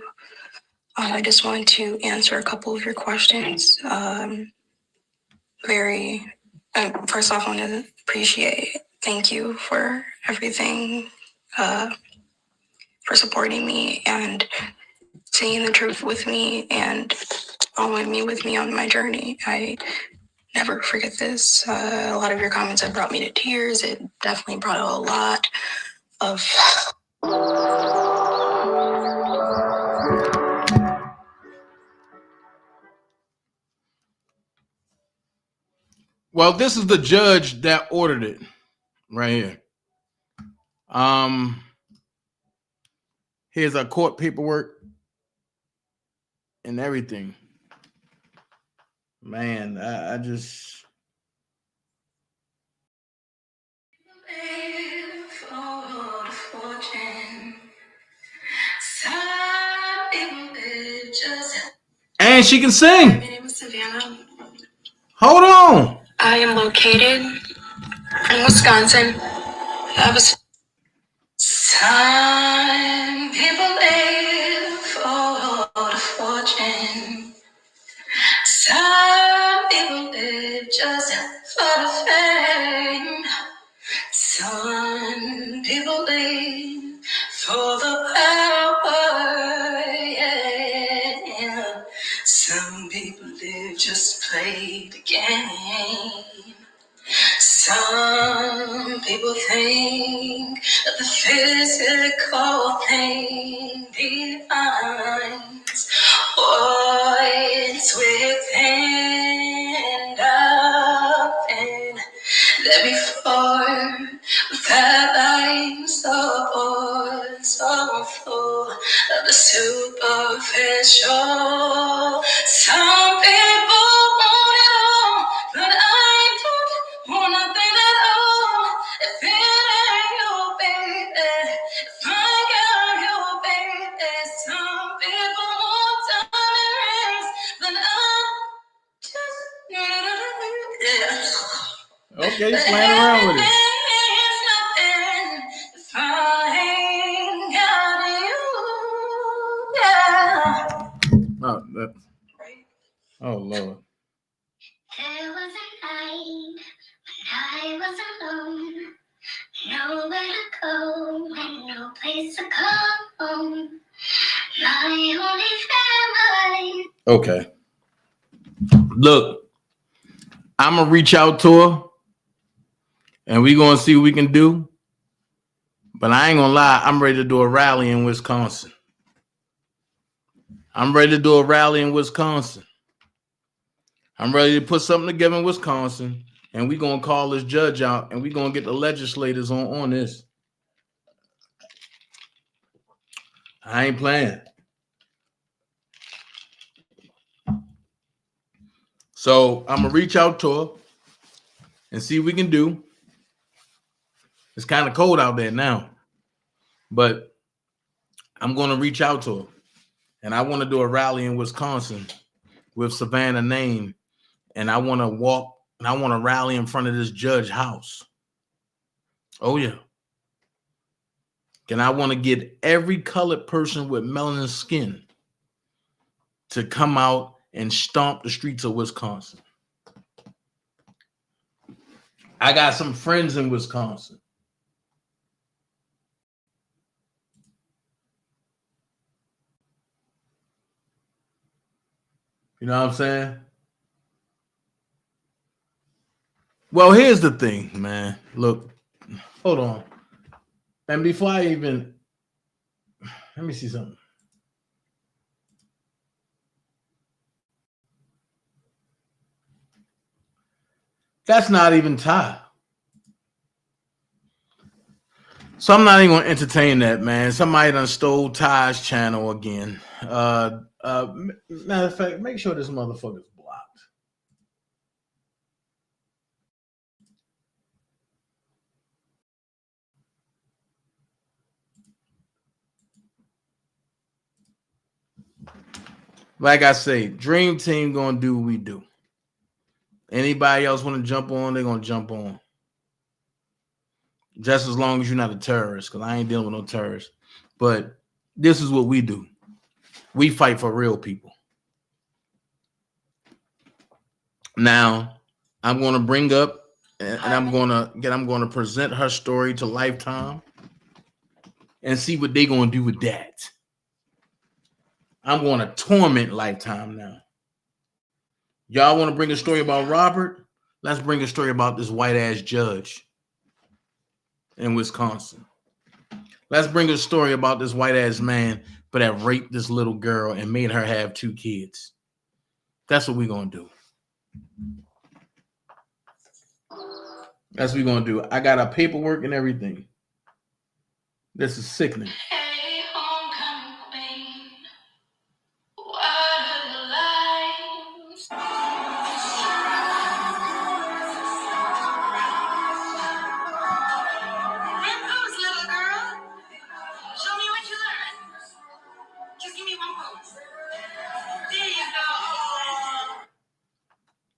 I just wanted to answer a couple of your questions. First off, I want to thank you for everything, for supporting me and seeing the truth with me and following me with me on my journey. I never forget this. A lot of your comments have brought me to tears. It definitely brought a lot of... Well, this is the judge that ordered it right here. Here's our court paperwork and everything. Man, I just... And she can sing. My name is Savannah. Hold on. I am located in Wisconsin. Some people live for fortune. Some people live just for the fame. Some people live for the power. Yeah. Some people live just to play the game. Some people think that the physical pain defines what's within. Nothing that before that I'm so full of the superficial. Some people want it all, but I don't want nothing at all. If it ain't you, baby, if I got you, baby. Some people want diamond rings, but I just... Okay, playing around with it. Oh, that. Oh, Lord. There was a night when I was alone, nowhere to go and no place to call home. My only family. Okay. Look, I'm going to reach out to her and we're going to see what we can do. But I ain't going to lie, I'm ready to do a rally in Wisconsin. I'm ready to do a rally in Wisconsin. I'm ready to put something together in Wisconsin, and we're going to call this judge out, and we're going to get the legislators on this. I ain't playing. So I'm going to reach out to her and see what we can do. It's kind of cold out there now, but I'm going to reach out to her, and I want to do a rally in Wisconsin with Savannah name, and I want to walk, and I want to rally in front of this judge house. Oh, yeah. And I want to get every colored person with melanin skin to come out and stomp the streets of Wisconsin. I got some friends in Wisconsin. You know what I'm saying? Well, here's the thing, man. Look, hold on. And before I even, let me see something. That's not even Ty. So I'm not even going to entertain that, man. Somebody done stole Ty's channel again. Matter of fact, make sure this motherfucker's blocked. Like I say, Dream Team gonna do what we do. Anybody else want to jump on, they're gonna jump on. Just as long as you're not a terrorist, because I ain't dealing with no terrorists. But this is what we do. We fight for real people. Now, I'm gonna bring up and I'm gonna present her story to Lifetime and see what they're gonna do with that. I'm going to torment Lifetime now. Y'all want to bring a story about Robert? Let's bring a story about this white ass judge in Wisconsin. Let's bring a story about this white ass man that raped this little girl and made her have 2 kids. That's what we're going to do. That's what we're going to do. I got our paperwork and everything. This is sickening.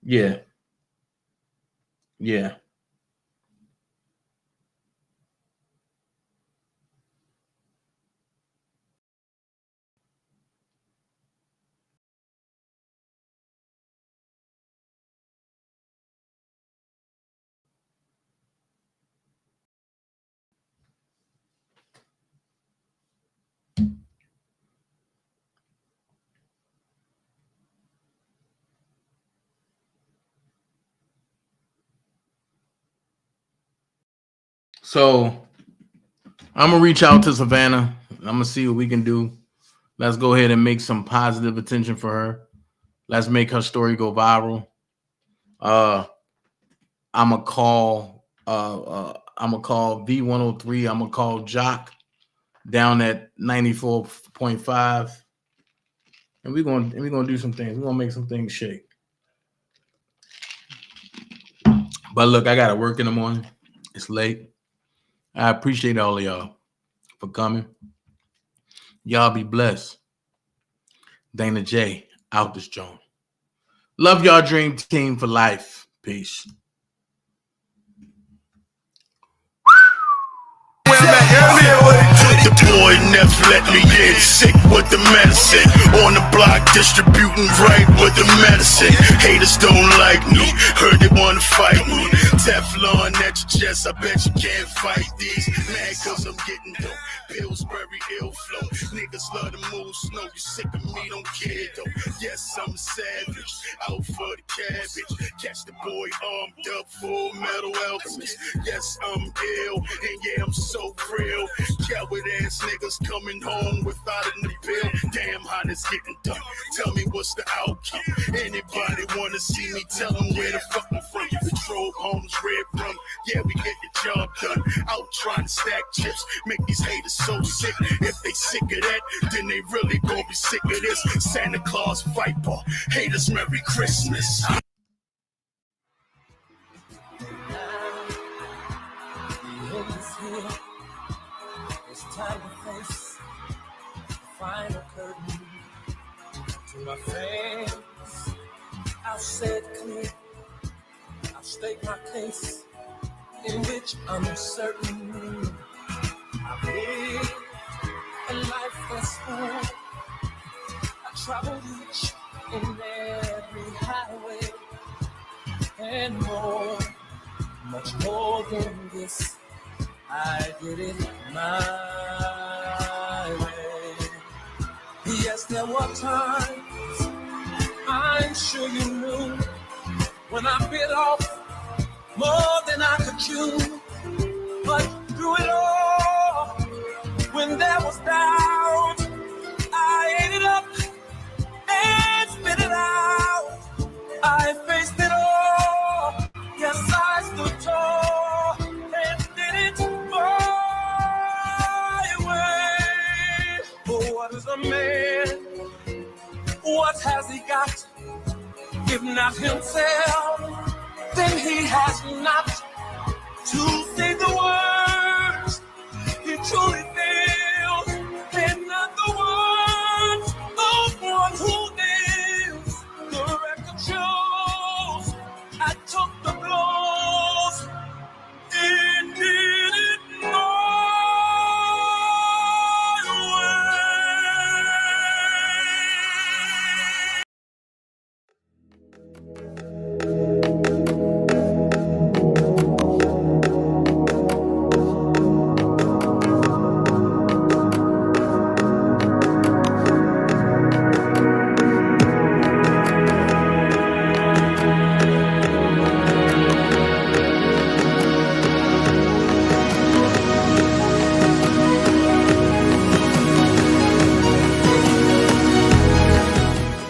Yeah. Yeah. So I'm gonna reach out to Savannah. I'm gonna see what we can do. Let's go ahead and make some positive attention for her. Let's make her story go viral. I'm gonna call V103. I'm gonna call Jock down at 94.5, and we're gonna do some things. We're gonna make some things shake. But look, I gotta work in the morning. It's late. I appreciate all of y'all for coming. Y'all be blessed. Dana J out this joint. Love y'all, Dream Team for life. Peace. The boy never let me in, sick with the medicine. On the block distributing right with the medicine. Haters don't like me, heard they wanna fight me. Teflon at your chest, I bet you can't fight these. Mad cause I'm getting dope, Pillsbury ill flow. Niggas love to move slow, you sick of me, don't care though. Yes, I'm a savage, out for the cabbage. Catch the boy armed up, full metal alchemist. Yes, I'm ill, and yeah, I'm so real. Coward ass niggas coming home without an appeal. Damn, how this getting done? Tell me what's the outcome? Anybody wanna see me? Tell them where the fuck I'm from. Patrol homes, red rum. Yeah, we get the job done. Out trying to stack chips, make these haters so sick. If they sick of that, then they really gonna be sick of this. Santa Claus Viper, haters Merry Christmas. It's time to face the final curtain. To my fans, I'll say it clear. I'll state my case, in which I'm certain I've lived a life that's full. I traveled each and every highway and more, much more than this. I did it my way. Yes, there were times I'm sure you knew when I bit off more than I could chew. But through it all, when there was doubt, I ate it up and spit it out. I faced it all. Yes, I stood tall and did it my way. Oh, what is a man? What has he got? If not himself, then he has not to save the world.